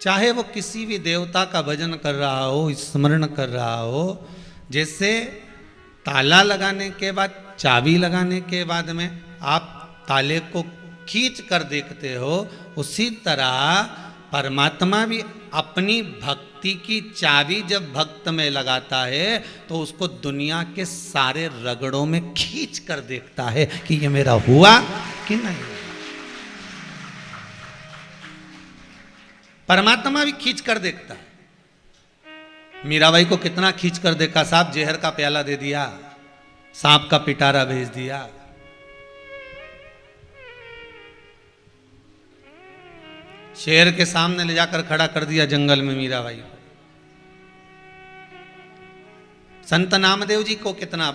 चाहे वो किसी भी देवता का भजन कर रहा हो, स्मरण कर रहा हो, जैसे ताला लगाने के बाद, चाबी लगाने के बाद में आप ताले को खींच कर देखते हो, उसी तरह परमात्मा भी अपनी भक्ति की चाबी जब भक्त में लगाता है तो उसको दुनिया के सारे रगड़ों में खींच कर देखता है कि ये मेरा हुआ कि नहीं। परमात्मा भी खींच कर देखता है। मीराबाई को कितना खींच कर देखा, साहब जहर का प्याला दे दिया, सांप का पिटारा भेज दिया, शेर के सामने ले जाकर खड़ा कर दिया जंगल में मीराबाई को। संत नामदेव जी को कितना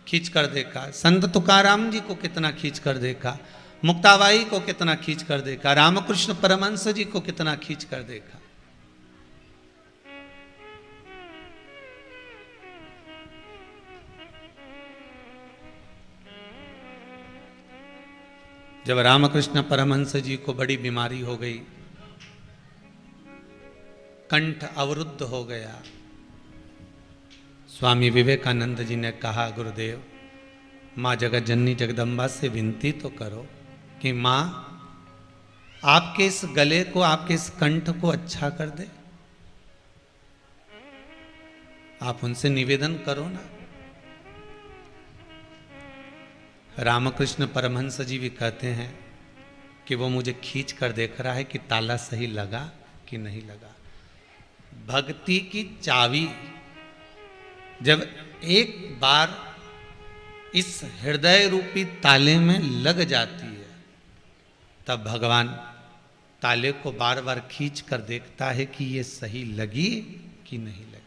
खींच कर देखा, संत तुकाराम जी को कितना खींच कर देखा, मुक्ताबाई को कितना खींच कर देखा, रामकृष्ण परमहंस जी को कितना खींच कर देखा। जब रामकृष्ण परमहंस जी को बड़ी बीमारी हो गई, कंठ अवरुद्ध हो गया, स्वामी विवेकानंद जी ने कहा, गुरुदेव माँ जगत जननी जगदम्बा से विनती तो करो कि माँ आपके इस गले को, आपके इस कंठ को अच्छा कर दे। आप उनसे निवेदन करो ना। रामकृष्ण परमहंस जी भी कहते हैं कि वो मुझे खींच कर देख रहा है कि ताला सही लगा कि नहीं लगा। भक्ति की चाबी जब एक बार इस हृदय रूपी ताले में लग जाती है, तब भगवान ताले को बार बार खींच कर देखता है कि ये सही लगी कि नहीं लगी।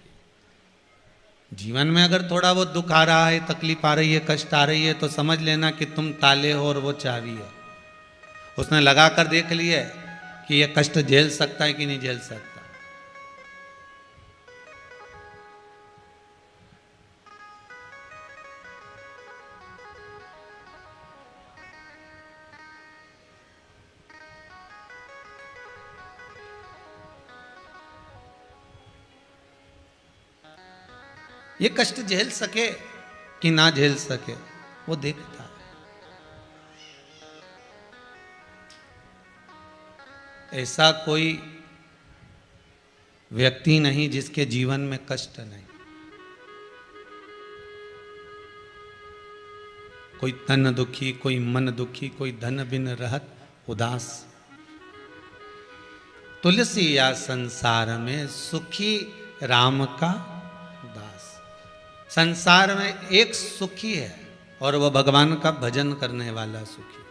जीवन में अगर थोड़ा बहुत दुख आ रहा है, तकलीफ आ रही है, कष्ट आ रही है, तो समझ लेना कि तुम ताले हो और वो चाबी है। उसने लगा कर देख लिया कि ये कष्ट झेल सकता है कि नहीं झेल सकता। ये कष्ट झेल सके कि ना झेल सके, वो देखता है। ऐसा कोई व्यक्ति नहीं जिसके जीवन में कष्ट नहीं। कोई तन दुखी, कोई मन दुखी, कोई धन बिन रहत उदास। तुलसी या संसार में सुखी राम का दास। संसार में एक सुखी है और वह भगवान का भजन करने वाला सुखी।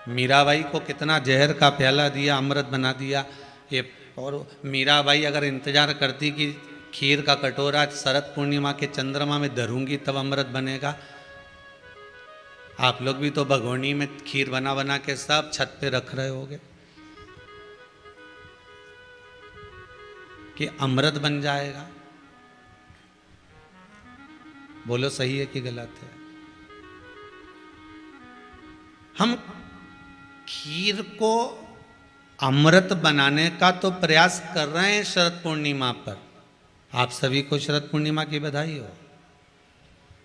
मीराबाई को कितना जहर का प्याला दिया, अमृत बना दिया ये। और मीराबाई अगर इंतजार करती कि खीर का कटोरा शरद पूर्णिमा के चंद्रमा में धरूंगी तब अमृत बनेगा। आप लोग भी तो भगोनी में खीर बना बना के सब छत पे रख रहे होगे कि अमृत बन जाएगा। बोलो सही है कि गलत है? हम खीर को अमृत बनाने का तो प्रयास कर रहे हैं शरद पूर्णिमा पर। आप सभी को शरद पूर्णिमा की बधाई हो।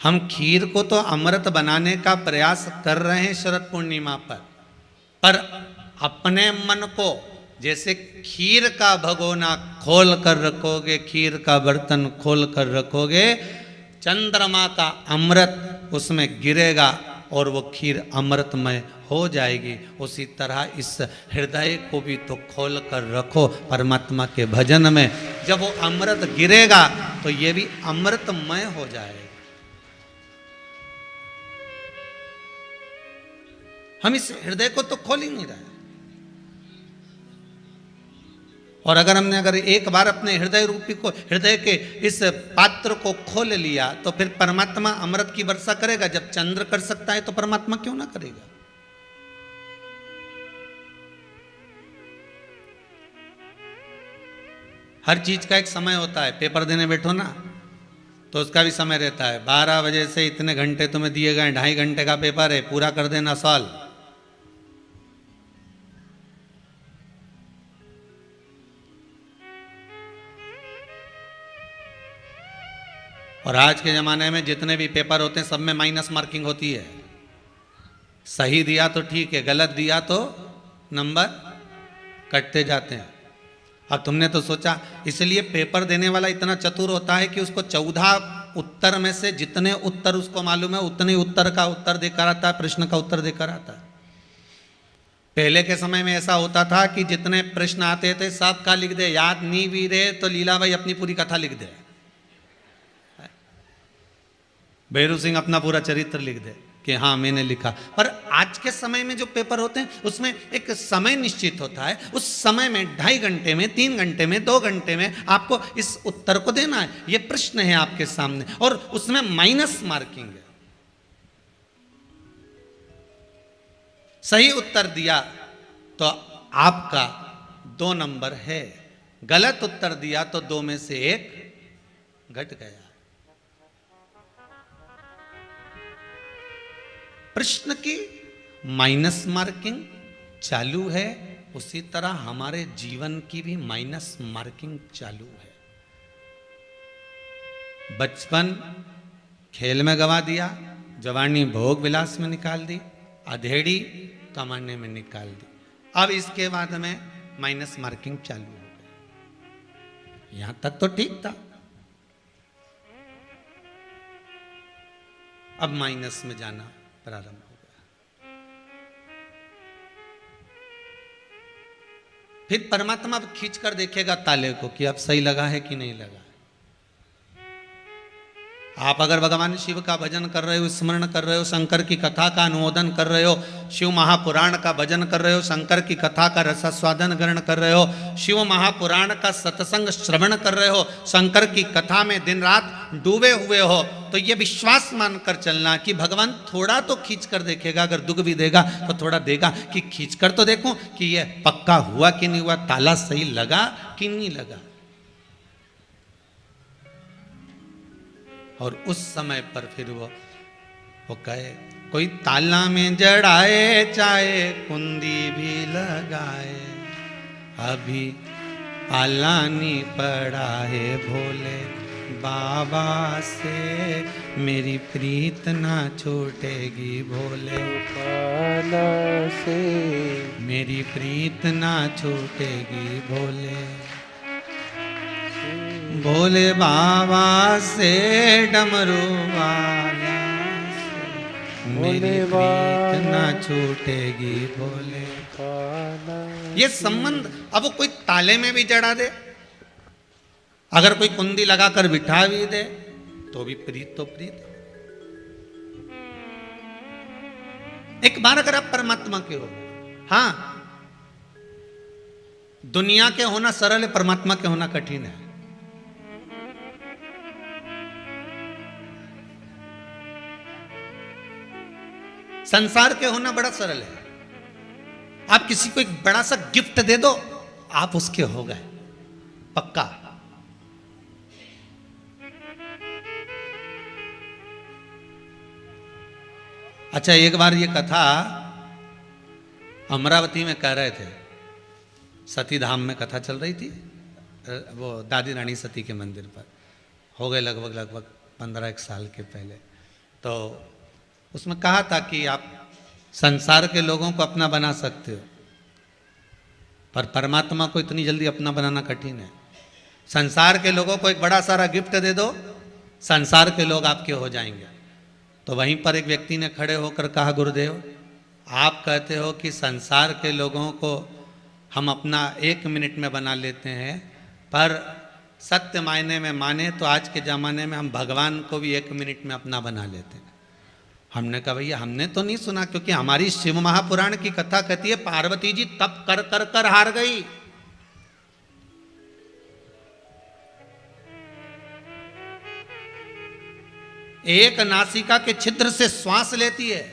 हम खीर को तो अमृत बनाने का प्रयास कर रहे हैं शरद पूर्णिमा पर अपने मन को जैसे खीर का भगोना खोल कर रखोगे, खीर का बर्तन खोल कर रखोगे, चंद्रमा का अमृत उसमें गिरेगा और वो खीर अमृतमय हो जाएगी। उसी तरह इस हृदय को भी तो खोल कर रखो परमात्मा के भजन में। जब वो अमृत गिरेगा तो ये भी अमृतमय हो जाएगा। हम इस हृदय को तो खोल ही नहीं रहे। और अगर एक बार अपने हृदय रूपी को, हृदय के इस पात्र को खोल लिया तो फिर परमात्मा अमृत की वर्षा करेगा। जब चंद्र कर सकता है तो परमात्मा क्यों ना करेगा? हर चीज का एक समय होता है। पेपर देने बैठो ना तो उसका भी समय रहता है। 12 बजे से इतने घंटे तुम्हें दिए गए, 2.5 घंटे का पेपर है, पूरा कर देना सॉल्व। और आज के ज़माने में जितने भी पेपर होते हैं सब में माइनस मार्किंग होती है। सही दिया तो ठीक है, गलत दिया तो नंबर कटते जाते हैं। अब तुमने तो सोचा, इसलिए पेपर देने वाला इतना चतुर होता है कि उसको 14 उत्तर में से जितने उत्तर उसको मालूम है उतने उत्तर का उत्तर देकर आता है, प्रश्न का उत्तर देकर आता है। पहले के समय में ऐसा होता था कि जितने प्रश्न आते थे सब का लिख दे, याद नहीं भी रहे तो लीला भाई अपनी पूरी कथा लिख दे, भैरू सिंह अपना पूरा चरित्र लिख दे कि हाँ मैंने लिखा। पर आज के समय में जो पेपर होते हैं उसमें एक समय निश्चित होता है, उस समय में 2.5 घंटे में, 3 घंटे में, 2 घंटे में आपको इस उत्तर को देना है। ये प्रश्न है आपके सामने और उसमें माइनस मार्किंग है। सही उत्तर दिया तो आपका 2 नंबर है, गलत उत्तर दिया तो 2 में से 1 घट गया। प्रश्न की माइनस मार्किंग चालू है, उसी तरह हमारे जीवन की भी माइनस मार्किंग चालू है। बचपन खेल में गवा दिया, जवानी भोग विलास में निकाल दी, अधेड़ी कमाने में निकाल दी। अब इसके बाद में माइनस मार्किंग चालू हो गई। यहां तक तो ठीक था, अब माइनस में जाना प्रारंभ हो गया। फिर परमात्मा अब खींच कर देखेगा ताले को कि अब सही लगा है कि नहीं लगा। आप अगर भगवान शिव का भजन कर रहे हो, स्मरण कर रहे हो, शंकर की कथा का अनुमोदन कर रहे हो, शिव महापुराण का भजन कर रहे हो, शंकर की कथा का रसास्वादन ग्रहण कर रहे हो, शिव महापुराण का सत्संग श्रवण कर रहे हो, शंकर की कथा में दिन रात डूबे हुए हो, तो ये विश्वास मानकर चलना कि भगवान थोड़ा तो खींच कर देखेगा। अगर दुख भी देगा तो थोड़ा देगा कि खींच कर तो देखो कि ये पक्का हुआ कि नहीं हुआ, ताला सही लगा कि नहीं लगा। और उस समय पर फिर वो कहे, कोई ताला में जड़ाए चाहे कुंदी भी लगाए, अभी पालानी पड़ा है भोले बाबा से, मेरी प्रीत ना छूटेगी भोले बाबा से, मेरी प्रीत ना छूटेगी भोले भोले बाबा से, डमरू वाला से, मेरी प्रीत ना छूटेगी भोले। ये संबंध अब वो कोई ताले में भी जड़ा दे, अगर कोई कुंडी लगाकर बिठा भी दे तो भी प्रीत तो प्रीत। एक बार अगर आप परमात्मा के हो, हाँ दुनिया के होना सरल है, परमात्मा के होना कठिन है। संसार के होना बड़ा सरल है। आप किसी को एक बड़ा सा गिफ्ट दे दो, आप उसके हो गए पक्का। अच्छा, एक बार ये कथा अमरावती में कह रहे थे, सती धाम में कथा चल रही थी, वो दादी रानी सती के मंदिर पर, हो गए लगभग 15 साल के पहले। तो उसमें कहा था कि आप संसार के लोगों को अपना बना सकते हो, पर परमात्मा को इतनी जल्दी अपना बनाना कठिन है। संसार के लोगों को एक बड़ा सारा गिफ्ट दे दो, संसार के लोग आपके हो जाएंगे। तो वहीं पर एक व्यक्ति ने खड़े होकर कहा, गुरुदेव आप कहते हो कि संसार के लोगों को हम अपना 1 मिनट में बना लेते हैं, पर सत्य मायने में माने तो आज के ज़माने में हम भगवान को भी 1 मिनट में अपना बना लेते हैं। हमने कहा भैया हमने तो नहीं सुना, क्योंकि हमारी शिव महापुराण की कथा कहती है पार्वती जी तप कर कर कर हार गई। एक नासिका के छिद्र से श्वास लेती है,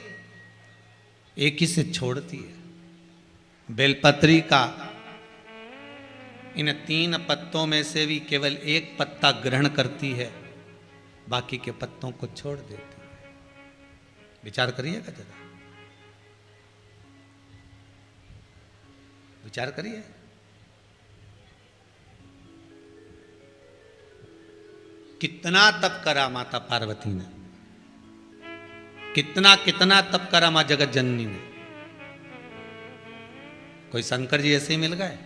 एक ही से छोड़ती है। बेलपत्री का इन 3 पत्तों में से भी केवल 1 पत्ता ग्रहण करती है। बाकी के पत्तों को छोड़ देती है। विचार करिएगा जरा, विचार करिए। कितना तप करा माता पार्वती ने, कितना कितना तप करा मां जगत जननी ने। कोई शंकर जी ऐसे ही मिल गए?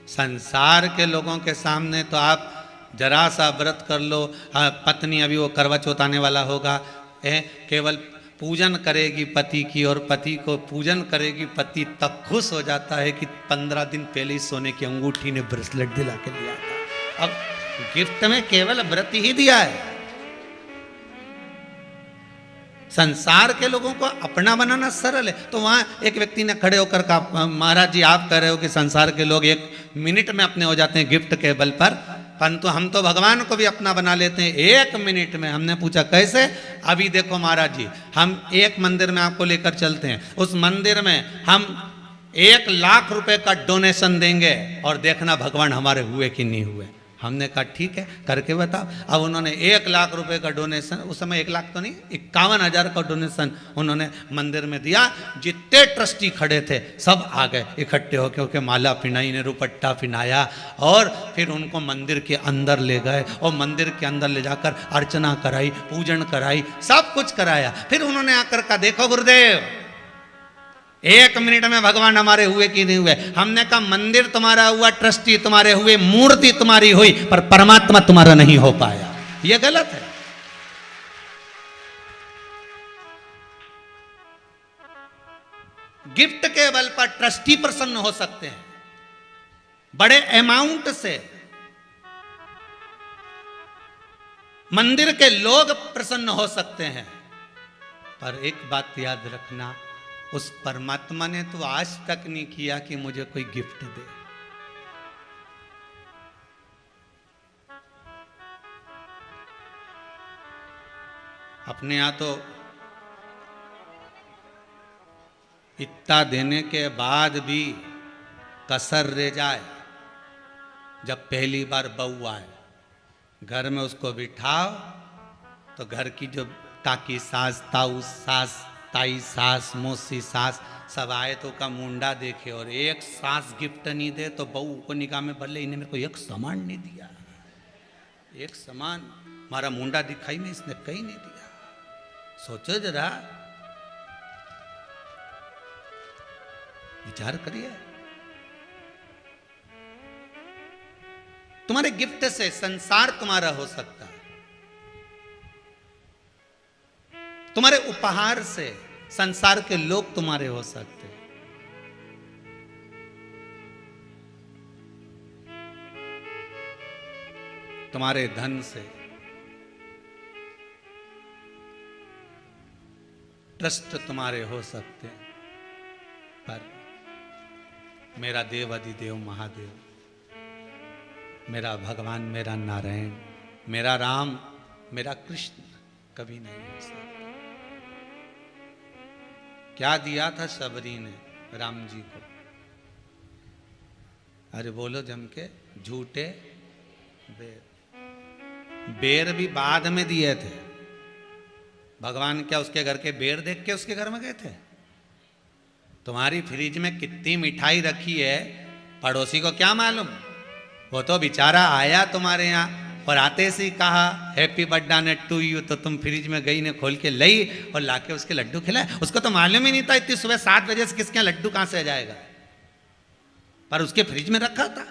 संसार के लोगों के सामने तो आप जरा सा व्रत कर लो, पत्नी अभी वो करवा चौथ आने वाला होगा, केवल पूजन करेगी पति की और पति को पूजन करेगी, पति तक खुश हो जाता है कि 15 दिन पहले ही सोने की अंगूठी ने ब्रेसलेट दिला के लिया था। अब गिफ्ट में केवल व्रत ही दिया है। संसार के लोगों को अपना बनाना सरल है। तो वहां एक व्यक्ति ने खड़े होकर कहा, महाराज जी आप कह रहे हो कि संसार के लोग 1 मिनट में अपने हो जाते हैं गिफ्ट के बल पर, परंतु हम तो भगवान को भी अपना बना लेते हैं 1 मिनट में। हमने पूछा कैसे? अभी देखो महाराज जी, हम एक मंदिर में आपको लेकर चलते हैं, उस मंदिर में हम 1 लाख रुपए का डोनेशन देंगे और देखना भगवान हमारे हुए कि नहीं हुए। हमने कहा ठीक है, करके बताओ। अब उन्होंने 1 लाख रुपए का डोनेशन, उस समय 1 लाख तो नहीं, 51,000 का डोनेशन उन्होंने मंदिर में दिया। जितने ट्रस्टी खड़े थे सब आ गए इकट्ठे होकर, क्योंकि माला पिनाई ने रुपट्टा पिनाया और फिर उनको मंदिर के अंदर ले गए और मंदिर के अंदर ले जाकर अर्चना कराई, पूजन कराई, सब कुछ कराया। फिर उन्होंने आकर कहा देखो गुरुदेव, 1 मिनट में भगवान हमारे हुए कि नहीं हुए। हमने कहा मंदिर तुम्हारा हुआ, ट्रस्टी तुम्हारे हुए, मूर्ति तुम्हारी हुई, पर परमात्मा तुम्हारा नहीं हो पाया। यह गलत है। गिफ्ट के बल पर ट्रस्टी प्रसन्न हो सकते हैं, बड़े अमाउंट से मंदिर के लोग प्रसन्न हो सकते हैं, पर एक बात याद रखना, उस परमात्मा ने तो आज तक नहीं किया कि मुझे कोई गिफ्ट दे। अपने यहां तो इतना देने के बाद भी कसर रह जाए। जब पहली बार बहू आए, घर में उसको बिठाओ तो घर की जो काकी सास, ताऊ सास, ताई सास, मौसी सास सब आए तो का मुंडा देखे और एक सास गिफ्ट नहीं दे तो बहू को निगाह में भले इन्हें मेरे को एक सामान नहीं दिया, एक सामान हमारा मुंडा दिखाई में इसने कहीं नहीं दिया। सोचो जरा, विचार करिए। तुम्हारे गिफ्ट से संसार तुम्हारा हो सकता है, तुम्हारे उपहार से संसार के लोग तुम्हारे हो सकते हैं। तुम्हारे धन से, ट्रस्ट तुम्हारे हो सकते हैं, पर मेरा देव अधिदेव महादेव, मेरा भगवान, मेरा नारायण, मेरा राम, मेरा कृष्ण कभी नहीं हो सकता। क्या दिया था सबरी ने राम जी को? अरे बोलो जम के, झूठे बेर। बेर भी बाद में दिए थे। भगवान क्या उसके घर के बेर देख के उसके घर में गए थे? तुम्हारी फ्रिज में कितनी मिठाई रखी है पड़ोसी को क्या मालूम? वो तो बेचारा आया तुम्हारे यहाँ और आते से ही कहा हैप्पी बर्थडे टू यू, तो तुम फ्रिज में गई ने खोल के लाई और लाके उसके लड्डू खिलाए। उसको तो मालूम ही नहीं था इतनी सुबह 7 बजे से किसके यहाँ लड्डू कहां से आ जाएगा, पर उसके फ्रिज में रखा था।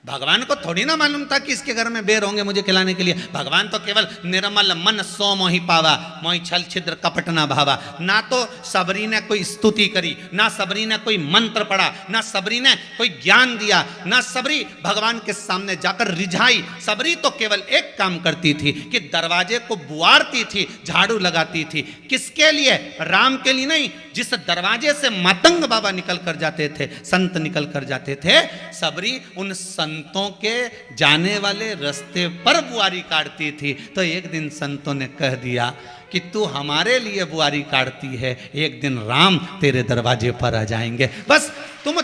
भगवान को थोड़ी ना मालूम था कि इसके घर में बेर होंगे मुझे खिलाने के लिए। भगवान तो केवल निर्मल मन सो मोहि पावा, मोहि छल छिद्र कपट ना भावा। ना तो सबरी ने कोई स्तुति करी, ना सबरी ने कोई मंत्र पढ़ा, ना सबरी ने कोई ज्ञान दिया, ना सबरी भगवान के सामने जाकर रिझाई। सबरी तो केवल एक काम करती थी कि दरवाजे को बुआरती थी, झाड़ू लगाती थी। किसके लिए? राम के लिए नहीं। जिस दरवाजे से मातंग बाबा निकल कर जाते थे, संत निकल कर जाते थे, सबरी उन संतों के जाने वाले रास्ते पर बुआरी काटती थी। तो एक दिन संतों ने कह दिया कि तू हमारे लिए बुआरी काटती है, एक दिन राम तेरे दरवाजे पर आ जाएंगे। बस तुम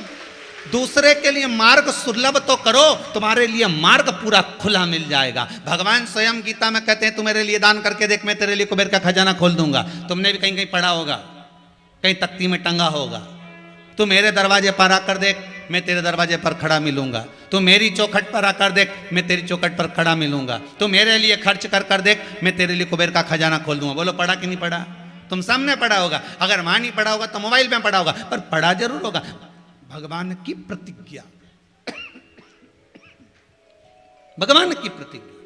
दूसरे के लिए मार्ग सुलभ तो करो, तुम्हारे लिए मार्ग पूरा खुला मिल जाएगा। भगवान स्वयं गीता में कहते हैं तू मेरे लिए दान करके देख, मैं तेरे लिए कुबेर का खजाना खोल दूंगा। तुमने भी कहीं कहीं पढ़ा होगा, कहीं तख्ती में टंगा होगा। तू मेरे दरवाजे पर आकर देख, मैं तेरे दरवाजे पर खड़ा मिलूंगा। तू मेरी चौखट पर आकर देख, मैं तेरी चौखट पर खड़ा मिलूंगा। तू मेरे लिए खर्च कर कर देख, मैं तेरे लिए कुबेर का खजाना खोल दूंगा। बोलो पढ़ा कि नहीं पढ़ा? तुम सामने पढ़ा होगा, अगर वहां नहीं पढ़ा होगा तो मोबाइल में पढ़ा होगा, पर पढ़ा जरूर होगा। भगवान की प्रतिज्ञा, भगवान की प्रतिज्ञा।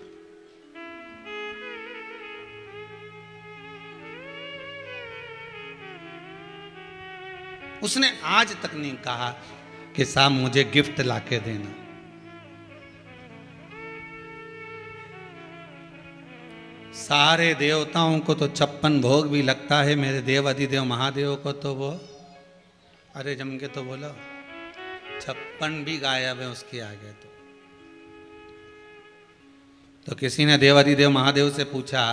उसने आज तक नहीं कहा कि साहब मुझे गिफ्ट लाके देना। सारे देवताओं को तो 56 भोग भी लगता है, मेरे देव अधिदेव महादेव को तो वो अरे जम के तो बोलो 56 भी गायब है उसके आगे। तो किसी ने देव अधिदेव महादेव से पूछा,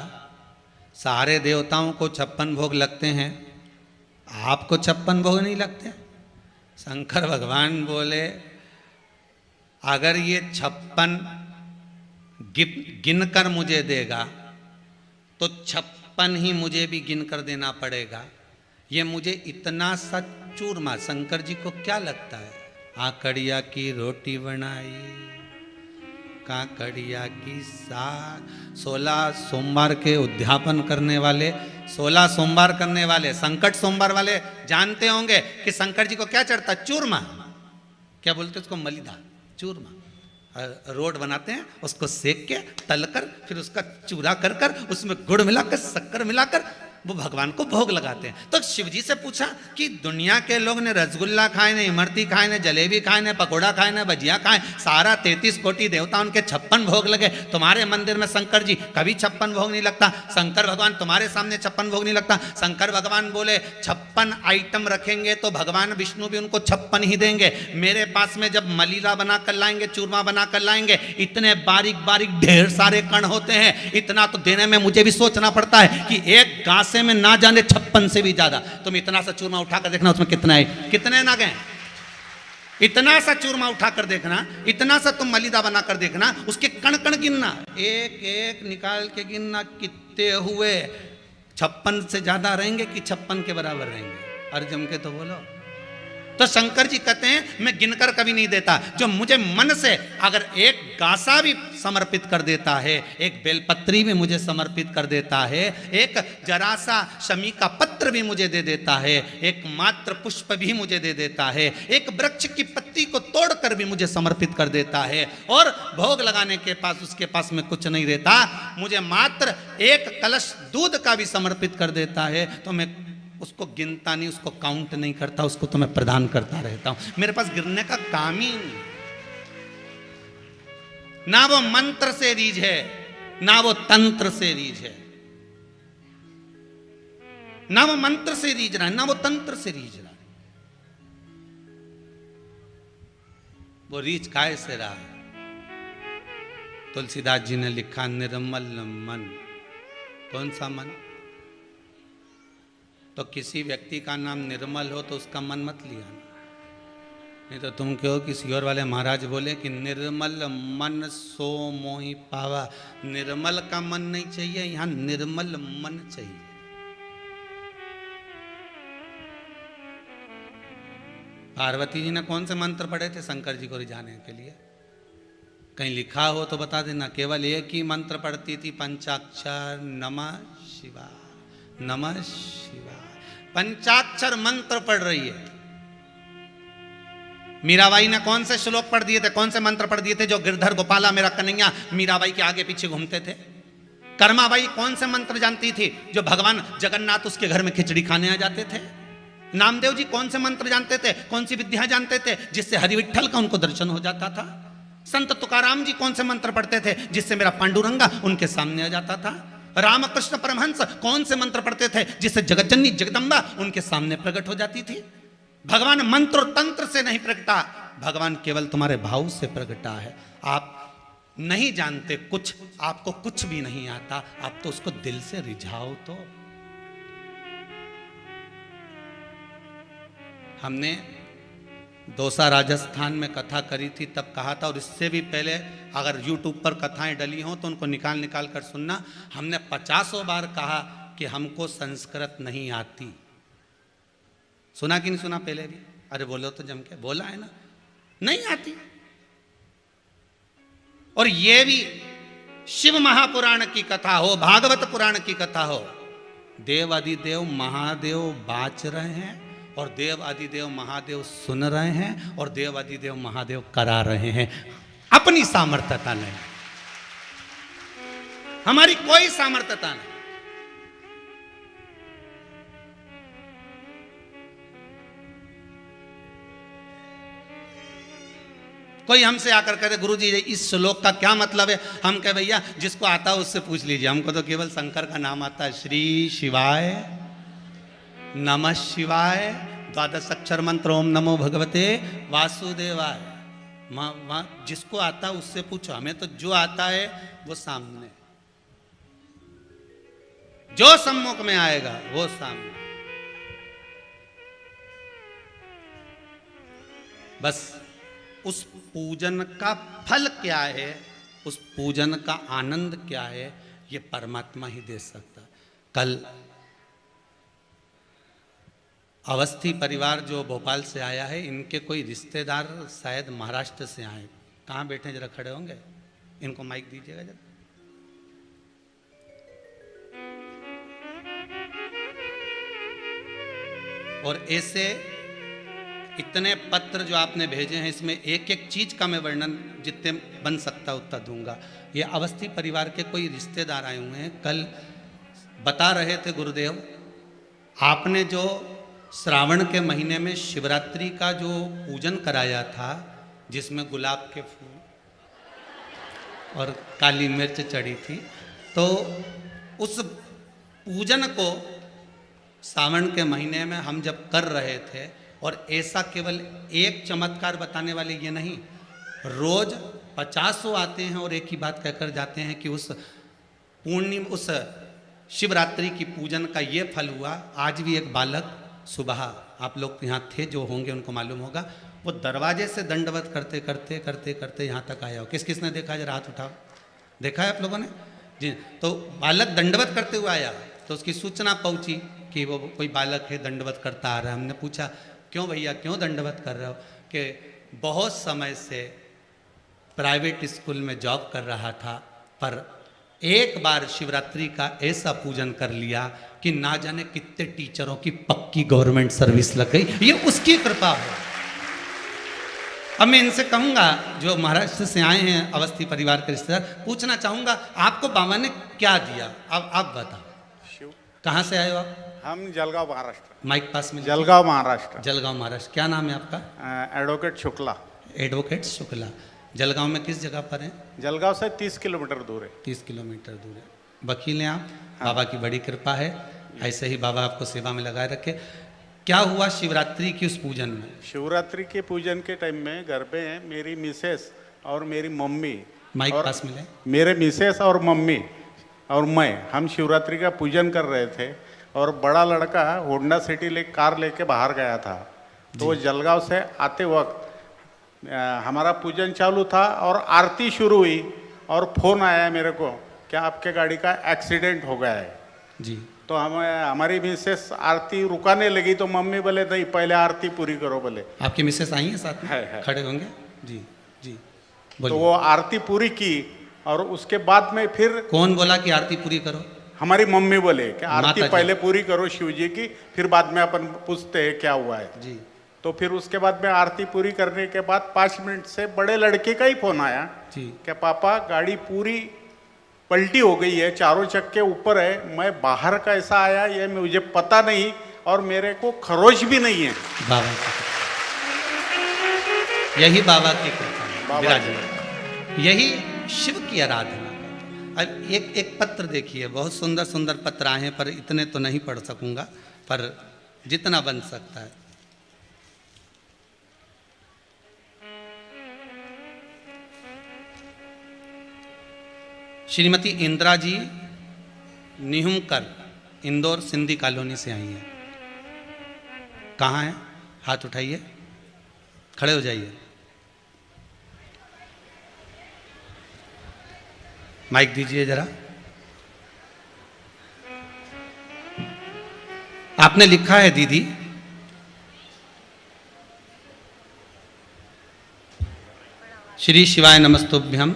सारे देवताओं को 56 भोग लगते हैं, आपको 56 भोग नहीं लगते? शंकर भगवान बोले, अगर ये 56 गिनकर मुझे देगा तो 56 ही मुझे भी गिनकर देना पड़ेगा। ये मुझे इतना सा चूरमा, शंकर जी को क्या लगता है? आकड़िया की रोटी बनाई, काकड़िया की साग। 16 सोमवार के उद्यापन करने वाले, 16 सोमवार करने वाले, संकट सोमवार वाले जानते होंगे कि शंकर जी को क्या चढ़ता? चूरमा। क्या बोलते उसको? मलिदा, चूरमा। रोड बनाते हैं, उसको सेक के तलकर फिर उसका चूरा कर कर उसमें गुड़ मिलाकर शक्कर मिलाकर वो भगवान को भोग लगाते हैं। तो शिव जी से पूछा कि दुनिया के लोग ने रसगुल्ला खाए, ने इमरती खाए, ने जलेबी खाए, ने पकोड़ा खाए, ने भजिया खाए, सारा 33 कोटि देवता उनके 56 भोग लगे। तुम्हारे मंदिर में शंकर जी कभी 56 भोग नहीं लगता। शंकर भगवान तुम्हारे सामने 56 भोग नहीं लगता। शंकर भगवान बोले 56 आइटम रखेंगे तो भगवान विष्णु भी उनको 56 ही देंगे। मेरे पास में जब मलीला बना कर लाएंगे, चूरमा बना कर लाएंगे, इतने बारीक बारीक ढेर सारे कण होते हैं, इतना तो देने में मुझे भी सोचना पड़ता है कि एक गांसे में ना जाने 56 से भी ज्यादा। तुम इतना सा चूरमा उठाकर देखना उसमें कितना है, कितने ना गए। इतना सा चूरमा उठाकर देखना, इतना सा तुम मलिदा बनाकर देखना, उसके कण कण गिनना, एक एक निकाल के गिनना कितने हुए। 56 से ज्यादा रहेंगे कि 56 के बराबर रहेंगे? अरे जम के तो बोलो। तो शंकर जी कहते हैं मैं गिनकर कभी नहीं देता। जो मुझे मन से अगर एक गासा भी समर्पित कर देता है, एक बेलपत्री भी मुझे समर्पित कर देता है, एक जरा सा शमी का पत्र भी मुझे दे देता है, एक मात्र पुष्प भी मुझे दे देता है, एक वृक्ष की पत्ती को तोड़कर भी मुझे समर्पित कर देता है, और भोग लगाने के पास उसके पास में कुछ नहीं रहता, मुझे मात्र एक कलश दूध का भी समर्पित कर देता है, तो मैं उसको गिनता नहीं, उसको काउंट नहीं करता, उसको तो मैं प्रदान करता रहता हूं। मेरे पास गिनने का काम ही नहीं। ना वो मंत्र से रीझ है, ना वो तंत्र से रीझ है, ना वो मंत्र से रीझ रहा है, ना वो तंत्र से रीझ रहा है। वो रीझ काय से रहा है? तुलसीदास जी ने लिखा निर्मल मन। कौन सा मन? तो किसी व्यक्ति का नाम निर्मल हो तो उसका मन मत लिया, नहीं तो तुम क्यों किसी और वाले महाराज बोले कि निर्मल मन सो मोहि पावा। निर्मल का मन नहीं चाहिए, यहां निर्मल मन चाहिए। पार्वती जी ने कौन से मंत्र पढ़े थे शंकर जी को रिझाने के लिए? कहीं लिखा हो तो बता देना। केवल एक ही मंत्र पढ़ती थी, पंचाक्षर नमः शिवाय, नमः शिवाय। पंचाक्षर मंत्र पढ़ रही है। मीराबाई ने कौन से श्लोक पढ़ दिए थे, कौन से मंत्र पढ़ दिए थे जो गिरधर गोपाला मेरा कन्हैया मीराबाई के आगे पीछे घूमते थे? कर्माबाई कौन से मंत्र जानती थी जो भगवान जगन्नाथ उसके घर में खिचड़ी खाने आ जाते थे? नामदेव जी कौन से मंत्र जानते थे, कौन सी विद्या जानते थे जिससे हरिविठ्ठल का उनको दर्शन हो जाता था? संत तुकाराम जी कौन से मंत्र पढ़ते थे जिससे मेरा पांडुरंगा उनके सामने आ जाता था? रामकृष्ण परमहंस कौन से मंत्र पढ़ते थे जिससे जगतजननी जगदम्बा उनके सामने प्रकट हो जाती थी? भगवान मंत्र और तंत्र से नहीं प्रकटा, भगवान केवल तुम्हारे भाव से प्रकटा है। आप नहीं जानते कुछ, आपको कुछ भी नहीं आता, आप तो उसको दिल से रिझाओ। तो हमने दौसा राजस्थान में कथा करी थी तब कहा था, और इससे भी पहले अगर यूट्यूब पर कथाएं डली हों तो उनको निकाल निकाल कर सुनना। हमने 50 बार कहा कि हमको संस्कृत नहीं आती। सुना कि नहीं सुना पहले भी? अरे बोलो तो जम के, बोला है ना, नहीं आती। और ये भी शिव महापुराण की कथा हो, भागवत पुराण की कथा हो, देव अधिदेव महादेव बाच रहे हैं और देव अधिदेव महादेव सुन रहे हैं और देव अधिदेव महादेव करा रहे हैं। अपनी सामर्थ्यता नहीं, हमारी कोई सामर्थ्यता नहीं। कोई हमसे आकर कहते गुरुजी इस श्लोक का क्या मतलब है, हम कहे भैया जिसको आता है उससे पूछ लीजिए, हमको तो केवल शंकर का नाम आता है। श्री शिवाय नमः शिवाय, 12 अक्षर मंत्र ओम नमो भगवते वासुदेवाय। जिसको आता है उससे पूछो, हमें तो जो आता है वो सामने, जो सम्मुख में आएगा वो सामने। बस उस पूजन का फल क्या है, उस पूजन का आनंद क्या है, ये परमात्मा ही दे सकता। कल अवस्थी परिवार जो भोपाल से आया है, इनके कोई रिश्तेदार शायद महाराष्ट्र से आए। कहाँ बैठे, जरा खड़े होंगे, इनको माइक दीजिएगा जरा। और ऐसे इतने पत्र जो आपने भेजे हैं, इसमें एक एक चीज का मैं वर्णन जितने बन सकता उतना दूंगा। ये अवस्थी परिवार के कोई रिश्तेदार आए हुए हैं। कल बता रहे थे गुरुदेव, आपने जो श्रावण के महीने में शिवरात्रि का जो पूजन कराया था, जिसमें गुलाब के फूल और काली मिर्च चढ़ी थी, तो उस पूजन को सावन के महीने में हम जब कर रहे थे, और ऐसा केवल एक चमत्कार बताने वाले ये नहीं, रोज 50 आते हैं और एक ही बात कहकर जाते हैं कि उस पूर्णिमा, उस शिवरात्रि की पूजन का ये फल हुआ। आज भी एक बालक सुबह, आप लोग यहाँ थे जो होंगे उनको मालूम होगा, वो दरवाजे से दंडवत करते करते करते करते यहाँ तक आया हो। किस किसने देखा, जरा हाथ उठाओ, देखा है आप लोगों ने जी? तो बालक दंडवत करते हुए आया, तो उसकी सूचना पहुंची कि वो कोई बालक है दंडवत करता आ रहा है। हमने पूछा क्यों भैया, क्यों दंडवत कर रहे हो? कि बहुत समय से प्राइवेट स्कूल में जॉब कर रहा था, पर एक बार शिवरात्रि का ऐसा पूजन कर लिया कि ना जाने कितने टीचरों की पक्की गवर्नमेंट सर्विस लग गई। ये उसकी कृपा है। अब मैं इनसे कहूंगा, जो महाराष्ट्र से आए हैं अवस्थी परिवार के रिश्तेदार, पूछना चाहूंगा आपको बाबा ने क्या दिया? अब आप बताओ। शिव। कहाँ से आए हो आप? हम जलगांव महाराष्ट्र। माइक पास में। जलगांव महाराष्ट्र। जलगांव महाराष्ट्र। क्या नाम है आपका? एडवोकेट शुक्ला। एडवोकेट शुक्ला। जलगांव में किस जगह पर है? जलगांव से 30 किलोमीटर दूर है। 30 किलोमीटर दूर है। वकील हैं आप? हाँ। बाबा की बड़ी कृपा है, ऐसे ही बाबा आपको सेवा में लगाए रखे। क्या हुआ शिवरात्रि की उस पूजन में? शिवरात्रि के पूजन के टाइम में घर पे है मेरी मिसेस और मेरी मम्मी। माइक पास मिले। मेरे मिसेस और मम्मी और मैं, हम शिवरात्रि का पूजन कर रहे थे, और बड़ा लड़का होंडा सिटी कार लेके बाहर गया था। तो वो जलगांव से आते वक्त हमारा पूजन चालू था और आरती शुरू हुई, और फोन आया मेरे को, क्या आपके गाड़ी का एक्सीडेंट हो गया है जी। तो हमारी मिसेस आरती रुकाने लगी, तो मम्मी बोले नहीं पहले आरती पूरी करो बोले। आपकी मिसेस आई है साथ में? है। खड़े होंगे जी जी। तो वो आरती पूरी की, और उसके बाद में फिर कौन बोला कि आरती पूरी करो? हमारी मम्मी बोले कि आरती माता पहले पूरी करो शिव जी की, फिर बाद में अपन पूछते हैं क्या हुआ है जी। तो फिर उसके बाद में आरती पूरी करने के बाद 5 मिनट से बड़े लड़के का ही फोन आया जी कि पापा गाड़ी पूरी पलटी हो गई है, चारों चक्के ऊपर है, मैं बाहर का ऐसा आया ये मुझे पता नहीं, और मेरे को खरोच भी नहीं है। बाबा की यही बाबा की कृपा, यही शिव की आराधना। अब एक पत्र देखिए, बहुत सुंदर सुंदर पत्र आए हैं, पर इतने तो नहीं पढ़ सकूंगा, पर जितना बन सकता है। श्रीमती इंदिरा जी निहुमकर, इंदौर सिंधी कॉलोनी से आई हैं। कहाँ हैं? हाथ उठाइए। खड़े हो जाइए। माइक दीजिए जरा। आपने लिखा है दीदी, श्री शिवाय नमस्तुभ्यम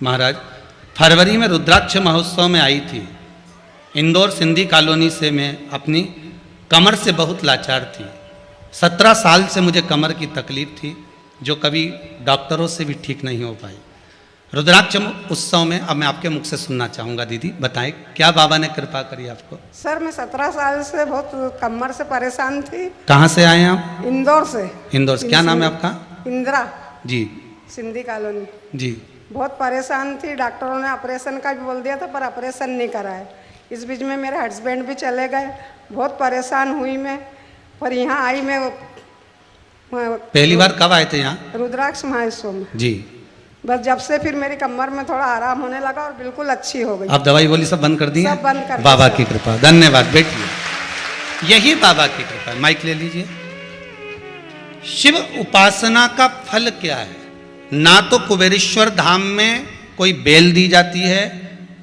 महाराज, फरवरी में रुद्राक्ष महोत्सव में आई थी। इंदौर सिंधी कॉलोनी से मैं अपनी कमर से बहुत लाचार थी। 17 साल से मुझे कमर की तकलीफ थी, जो कभी डॉक्टरों से भी ठीक नहीं हो पाई। रुद्राक्ष उत्सव में अब मैं आपके मुख से सुनना चाहूँगा। दीदी बताएं, क्या बाबा ने कृपा करी आपको? सर मैं 17 साल से बहुत कमर से परेशान थी। कहाँ से आए हैं आप? इंदौर से। इंदौर से। क्या नाम है आपका? इंदिरा जी। सिंधी कॉलोनी। जी। बहुत परेशान थी, डॉक्टरों ने ऑपरेशन का भी बोल दिया था पर ऑपरेशन नहीं कराए। इस बीच में मेरे हस्बैंड भी चले गए, बहुत परेशान हुई मैं। पर यहाँ आई मैं पहली बार कब आए थे यहाँ? रुद्राक्ष महोत्सव में। जी। बस जब से फिर मेरी कमर में थोड़ा आराम होने लगा और बिल्कुल अच्छी हो गई। आप दवाई गोली सब बंद कर दी? सब बंद कर दी। बाबा की कृपा, धन्यवाद। बैठिए, यही बाबा की कृपा। माइक ले लीजिए। शिव उपासना का फल क्या है? ना तो कुबेरेश्वर धाम में कोई बेल दी जाती है,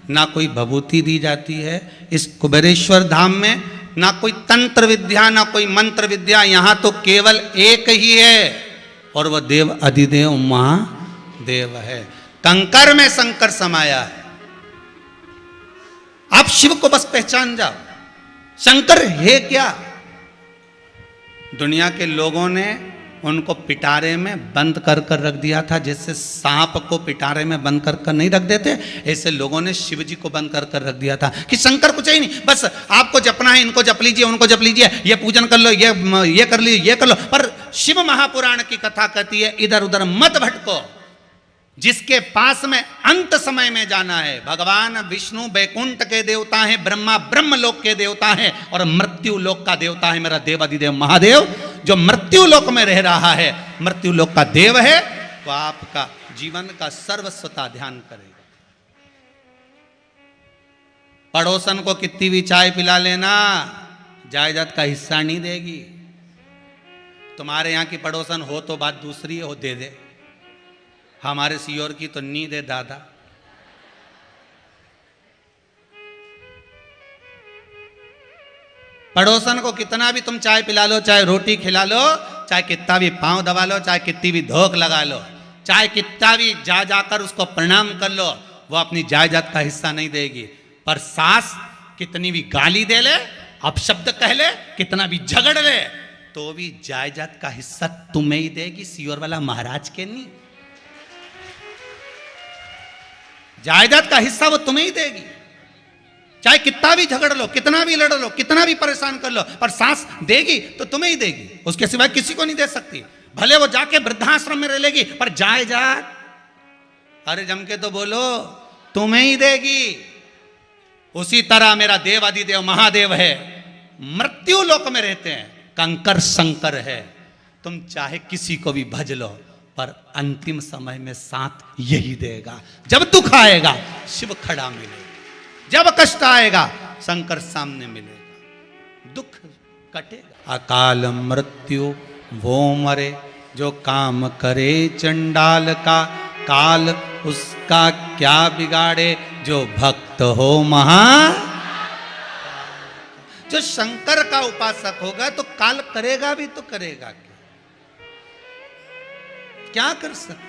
ना कोई भभूति दी जाती है। इस कुबेरेश्वर धाम में ना कोई तंत्र विद्या, ना कोई मंत्र विद्या। यहाँ तो केवल एक ही है, और वह देव अधिदेव महादेव है। कंकर में शंकर समाया है। आप शिव को बस पहचान जाओ। शंकर है क्या? दुनिया के लोगों ने उनको पिटारे में बंद कर कर रख दिया था। जैसे सांप को पिटारे में बंद कर कर नहीं रख देते, ऐसे लोगों ने शिव जी को बंद कर कर रख दिया था कि शंकर कुछ ही नहीं, बस आपको जपना है, इनको जप लीजिए, उनको जप लीजिए, ये पूजन कर लो, ये कर लीजिए, ये कर लो। पर शिव महापुराण की कथा कहती है इधर उधर मत भटको। जिसके पास में अंत समय में जाना है, भगवान विष्णु बैकुंठ के देवता हैं, ब्रह्मा ब्रह्मलोक के देवता हैं, और मृत्यु लोक का देवता है मेरा देवाधिदेव महादेव, जो मृत्यु लोक में रह रहा है, मृत्यु लोक का देव है। तो आपका जीवन का सर्वस्वता ध्यान करेगा। पड़ोसन को कितनी भी चाय पिला लेना, जायदाद का हिस्सा नहीं देगी। तुम्हारे यहाँ की पड़ोसन हो तो बात दूसरी है, हो दे दे। हमारे सियोर की तो नींद है दादा। पड़ोसन को कितना भी तुम चाय पिला लो, चाहे रोटी खिला लो, चाहे कितना भी पांव दबा लो, चाहे कितनी भी धोख लगा लो, चाहे कितना भी जा जाकर उसको प्रणाम कर लो, वो अपनी जायदाद का हिस्सा नहीं देगी। पर सास कितनी भी गाली दे ले, अपशब्द कह ले, कितना भी झगड़ ले, तो भी जायदाद का हिस्सा तुम्हें ही देगी, सियोर वाला महाराज के नहीं। जायदाद का हिस्सा वो तुम्हें ही देगी। चाहे कितना भी झगड़ लो, कितना भी लड़ लो, कितना भी परेशान कर लो, पर सांस देगी तो तुम्हें ही देगी, उसके सिवाय किसी को नहीं दे सकती। भले वो जाके वृद्धाश्रम में रह लेगी, पर जायदाद, अरे जम के तो बोलो, तुम्हें ही देगी। उसी तरह मेरा देवाधिदेव महादेव है, मृत्यु लोक में रहते हैं, कंकर शंकर है। तुम चाहे किसी को भी भज लो, पर अंतिम समय में साथ यही देगा। जब दुख आएगा शिव खड़ा मिलेगा, जब कष्ट आएगा शंकर सामने मिलेगा, दुख कटेगा। अकाल मृत्यु वो मरे, जो काम करे चंडाल का, काल उसका क्या बिगाड़े, जो भक्त हो महा। जो शंकर का उपासक होगा तो काल करेगा भी तो करेगा क्या कर सकते?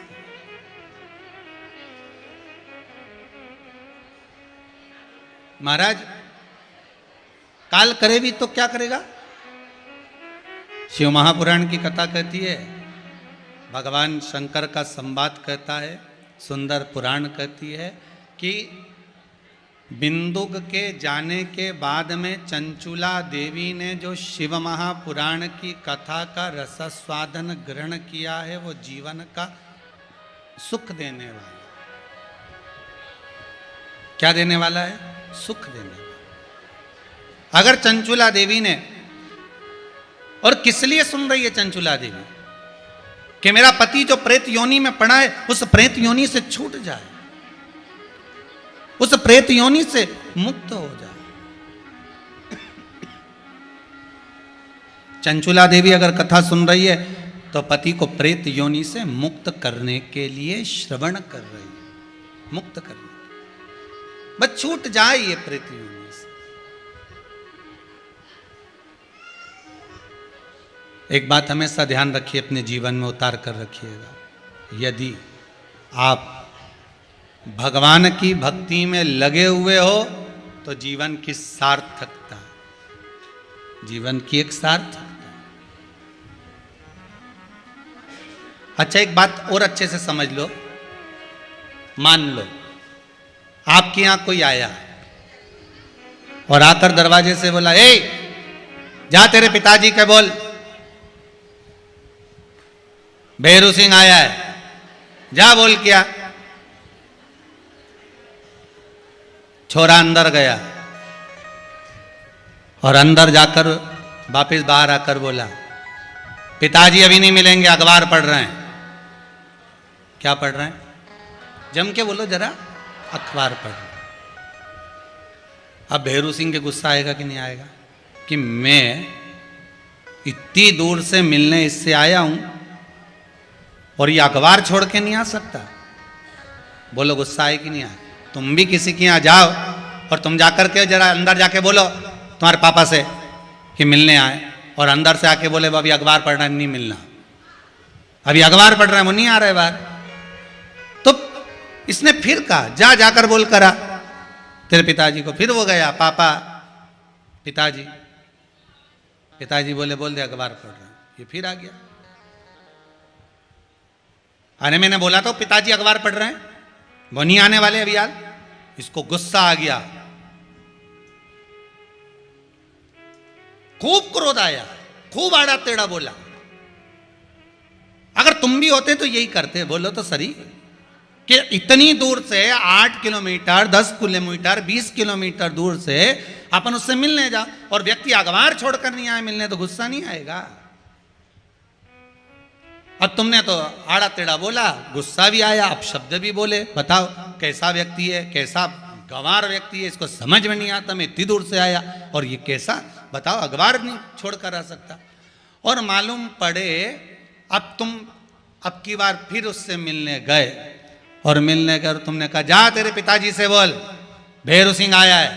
महाराज काल करे भी तो क्या करेगा? शिव महापुराण की कथा कहती है, भगवान शंकर का संवाद कहता है, सुंदर पुराण कहती है कि बिंदुक के जाने के बाद में चंचुला देवी ने जो शिव महापुराण की कथा का रसस्वादन ग्रहण किया है, वो जीवन का सुख देने वाला। क्या देने वाला है? सुख देने वाला। अगर चंचुला देवी ने, और किस लिए सुन रही है चंचुला देवी? कि मेरा पति जो प्रेत योनि में पड़ा है, उस प्रेत योनि से छूट जाए, उस प्रेत योनि से मुक्त हो जाए। चंचुला देवी अगर कथा सुन रही है तो पति को प्रेत योनि से मुक्त करने के लिए श्रवण कर रही है, मुक्त करने, बस छूट जाए ये प्रेत योनि से। एक बात हमेशा ध्यान रखिए, अपने जीवन में उतार कर रखिएगा, यदि आप भगवान की भक्ति में लगे हुए हो तो जीवन की सार्थकता, जीवन की एक सार्थकता। अच्छा, एक बात और अच्छे से समझ लो, मान लो आपके यहां कोई आया और आकर दरवाजे से बोला, ए जा तेरे पिताजी के बोल, भैरू सिंह आया है, जा बोल क्या। छोरा अंदर गया और अंदर जाकर वापस बाहर आकर बोला, पिताजी अभी नहीं मिलेंगे, अखबार पढ़ रहे हैं। क्या पढ़ रहे हैं? जम के बोलो जरा, अखबार पढ़ रहे हैं। अब भैरू सिंह के गुस्सा आएगा कि नहीं आएगा कि मैं इतनी दूर से मिलने इससे आया हूं और ये अखबार छोड़ के नहीं आ सकता। बोलो गुस्सा आए कि नहीं आए? तुम भी किसी के यहाँ जाओ और तुम जाकर के जरा अंदर जाके बोलो तुम्हारे पापा से कि मिलने आए, और अंदर से आके बोले अभी अखबार पढ़ना नहीं मिलना, अभी अखबार पढ़ रहे हैं, वो नहीं आ रहे बाहर। तो इसने फिर कहा जा जाकर बोल करा तेरे पिताजी को। फिर वो गया, पापा पिताजी, पिताजी बोले बोल दे अखबार पढ़ रहे हैं। ये फिर आ गया, अरे मैंने बोला तो पिताजी अखबार पढ़ रहे हैं, वो नहीं आने वाले अभी यार। इसको गुस्सा आ गया, खूब क्रोध आया, खूब आड़ा टेढ़ा बोला। अगर तुम भी होते तो यही करते। बोलो तो सही कि इतनी दूर से 8 किलोमीटर, 10 किलोमीटर, 20 किलोमीटर दूर से अपन उससे मिलने जा और व्यक्ति अखबार छोड़कर नहीं आए मिलने, तो गुस्सा नहीं आएगा? अब तुमने तो आड़ा टेढ़ा बोला, गुस्सा भी आया, अब शब्द भी बोले। बताओ कैसा व्यक्ति है, कैसा गंवार व्यक्ति है, इसको समझ में नहीं आता। मैं इतनी दूर से आया और ये कैसा, बताओ अखबार नहीं छोड़कर आ सकता। और मालूम पड़े अब तुम अब की बार फिर उससे मिलने गए और मिलने गए, तुमने कहा जा तेरे पिताजी से बोल भैरू सिंह आया है,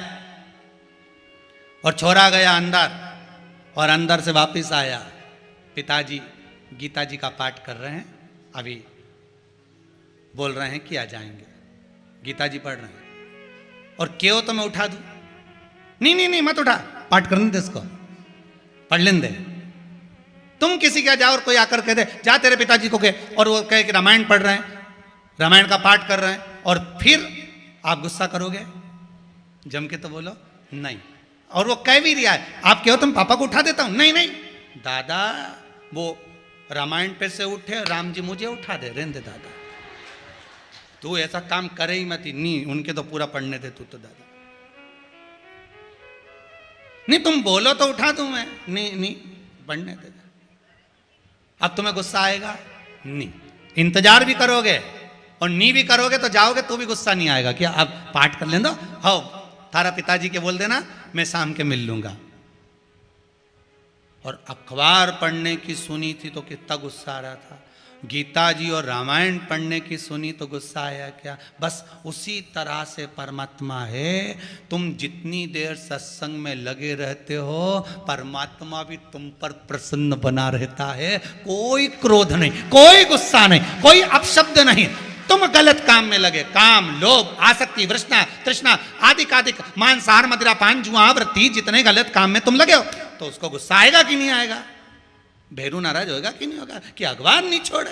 और छोरा गया अंदर और अंदर से वापिस आया, पिताजी गीता जी का पाठ कर रहे हैं, अभी बोल रहे हैं कि आ जाएंगे। गीता जी पढ़ रहे हैं और क्यों तो मैं उठा दूं? नहीं नहीं नहीं मत उठा, पाठ करने दे इसको, पढ़ लेने दे। तुम किसी के जाओ और कोई आकर कह दे जा तेरे पिताजी को कहे, और वो कहे कि रामायण पढ़ रहे हैं, रामायण का पाठ कर रहे हैं, और फिर आप गुस्सा करोगे? जम के तो बोलो नहीं। और वो कह भी दिया है, आप कहो तुम पापा को उठा देता हूं, नहीं नहीं दादा वो रामायण पे से उठे, राम जी मुझे उठा दे, रहने दे दादा, तू ऐसा काम करे ही मत। नहीं उनके तो पूरा पढ़ने दे तू तो दादा, नहीं तुम बोलो तो उठा दूं मैं, नहीं नहीं पढ़ने दे। अब तुम्हें गुस्सा आएगा? नहीं। इंतजार भी करोगे और नहीं भी करोगे तो जाओगे तो भी गुस्सा नहीं आएगा? क्या अब पाठ कर लेना, हो थारा पिताजी के बोल देना मैं शाम के मिल लूंगा। और अखबार पढ़ने की सुनी थी तो कितना गुस्सा आ रहा था, गीता जी और रामायण पढ़ने की सुनी तो गुस्सा आया क्या? बस उसी तरह से परमात्मा है, तुम जितनी देर सत्संग में लगे रहते हो परमात्मा भी तुम पर प्रसन्न बना रहता है। कोई क्रोध नहीं, कोई गुस्सा नहीं, कोई अपशब्द नहीं। तुम गलत काम में लगे, काम, लोभ, आसक्ति, वृष्णा, तृष्णा आदि कादिक, मांसाहार, मदिरा, पान, जुआ, वृत्ति, जितने गलत काम में तुम लगे हो तो उसको गुस्सा आएगा कि नहीं आएगा? भैरू नाराज होगा कि नहीं होगा कि अखबार नहीं छोड़े?